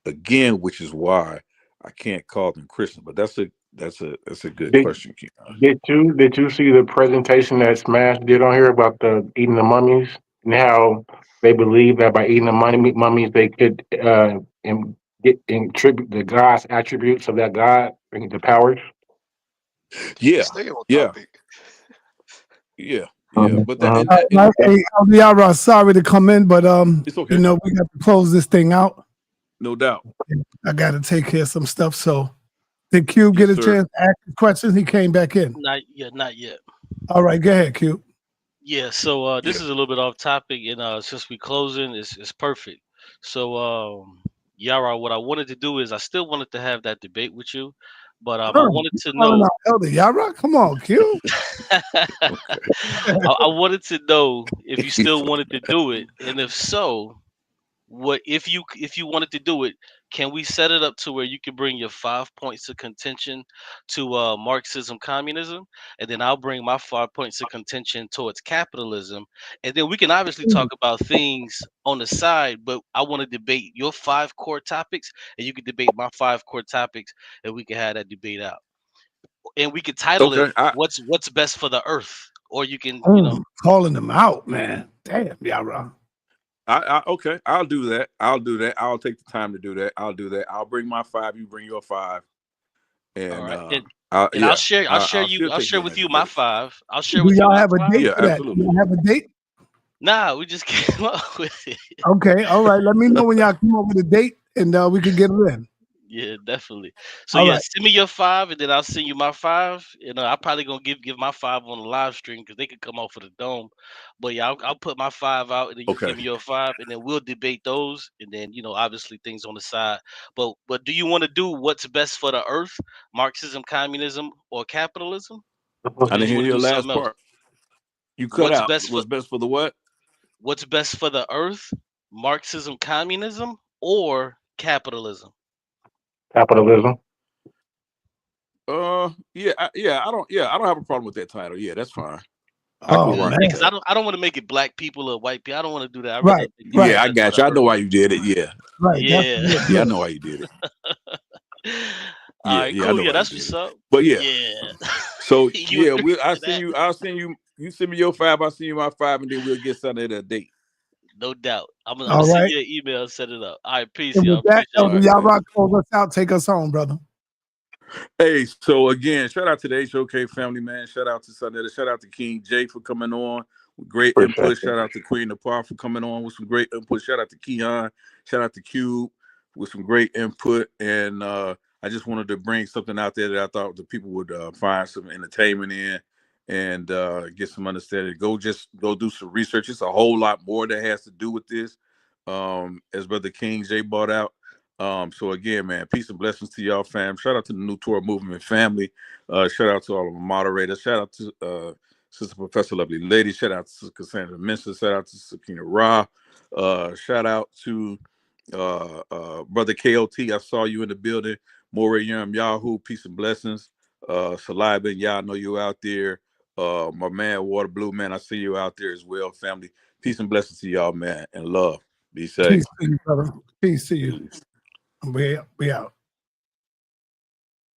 again, which is why I can't call them Christian. But that's a good question, Keon. Did you see the presentation that Smash did on here about the eating the mummies and how they believe that by eating the mummies they could attribute the God's attributes of that God and the powers? Yeah, Stay on yeah, topic. yeah. But that, Yara, sorry to come in, but it's okay. we got to close this thing out. No doubt. I got to take care of some stuff. So, did Cube get a chance to ask questions? He came back in. Not yet. All right, go ahead, Cube. Yeah, so this is a little bit off topic, and since we closing, it's perfect. So, Yara, what I wanted to do is I still wanted to have that debate with you, but I wanted to know. Elder Yara, come on, Cube. I wanted to know if you still wanted to do it, and if so, what if you wanted to do it? Can we set it up to where you can bring your 5 points of contention to Marxism, communism, and then I'll bring my 5 points of contention towards capitalism, and then we can obviously talk about things on the side. But I want to debate your 5 core topics, and you can debate my 5 core topics, and we can have that debate out. And we could title it "What's Best for the Earth," or you can, calling them out, man. Damn, Yara. Okay, I'll do that. I'll take the time to do that. I'll do that. I'll bring my 5. You bring your 5. And, all right. I'll share with you my 5. I'll share with you. Do y'all have a date for that? Absolutely. Do y'all have a date? Nah, we just came up with it. Okay, all right. Let me know when y'all come up with a date, and we can get it in. Yeah, definitely. So All yeah, right. send me your 5, and then I'll send you my 5. And I'm probably gonna give my 5 on the live stream because they could come off of the dome. But yeah, I'll put my 5 out, and then you give me your 5, and then we'll debate those. And then obviously things on the side. But do you want to do what's best for the earth, Marxism, communism, or capitalism? I didn't hear your last part. You cut out. What's best for the what? What's best for the earth, Marxism, communism, or capitalism? Capitalism. Yeah, I don't have a problem with that title. Yeah, that's fine. Because I don't want to make it black people or white people. I don't want to do that. Right. Yeah, I got you. I know why you did it. Yeah. Right. Yeah, I know why you did it. All right, cool. Yeah, that's what's up. But yeah. So I'll send you. You send me your 5. I'll send you my 5, and then we'll get something at a date. No doubt. I'm gonna send you an email and set it up. All right, peace, And y'all. with that, y'all rock, close us out. Take us home, brother. Hey, so again, shout out to the HOK family, man. Shout out to Sonetta. Shout out to King J for coming on with great input. Shout out to Queen Napar for coming on with some great input. Shout out to Keon. Shout out to Cube with some great input. And I just wanted to bring something out there that I thought the people would find some entertainment in and get some understanding. Go do some research. It's a whole lot more that has to do with this. As Brother King J brought out. So again, man, peace and blessings to y'all, fam. Shout out to the New Torah Movement family. Shout out to all of the moderators. Shout out to Sister Professor Lovely Lady. Shout out to Cassandra Minster. Shout out to Sakina Ra. Shout out to Brother KOT. I saw you in the building. Morey Yum Yahoo. Peace and blessings. Salai Ben Yah, I know you out there. My man Water Blue, man, I see you out there as well, family. Peace and blessings to y'all, man, and love. Be safe. Peace to you, brother. Peace to you. We out.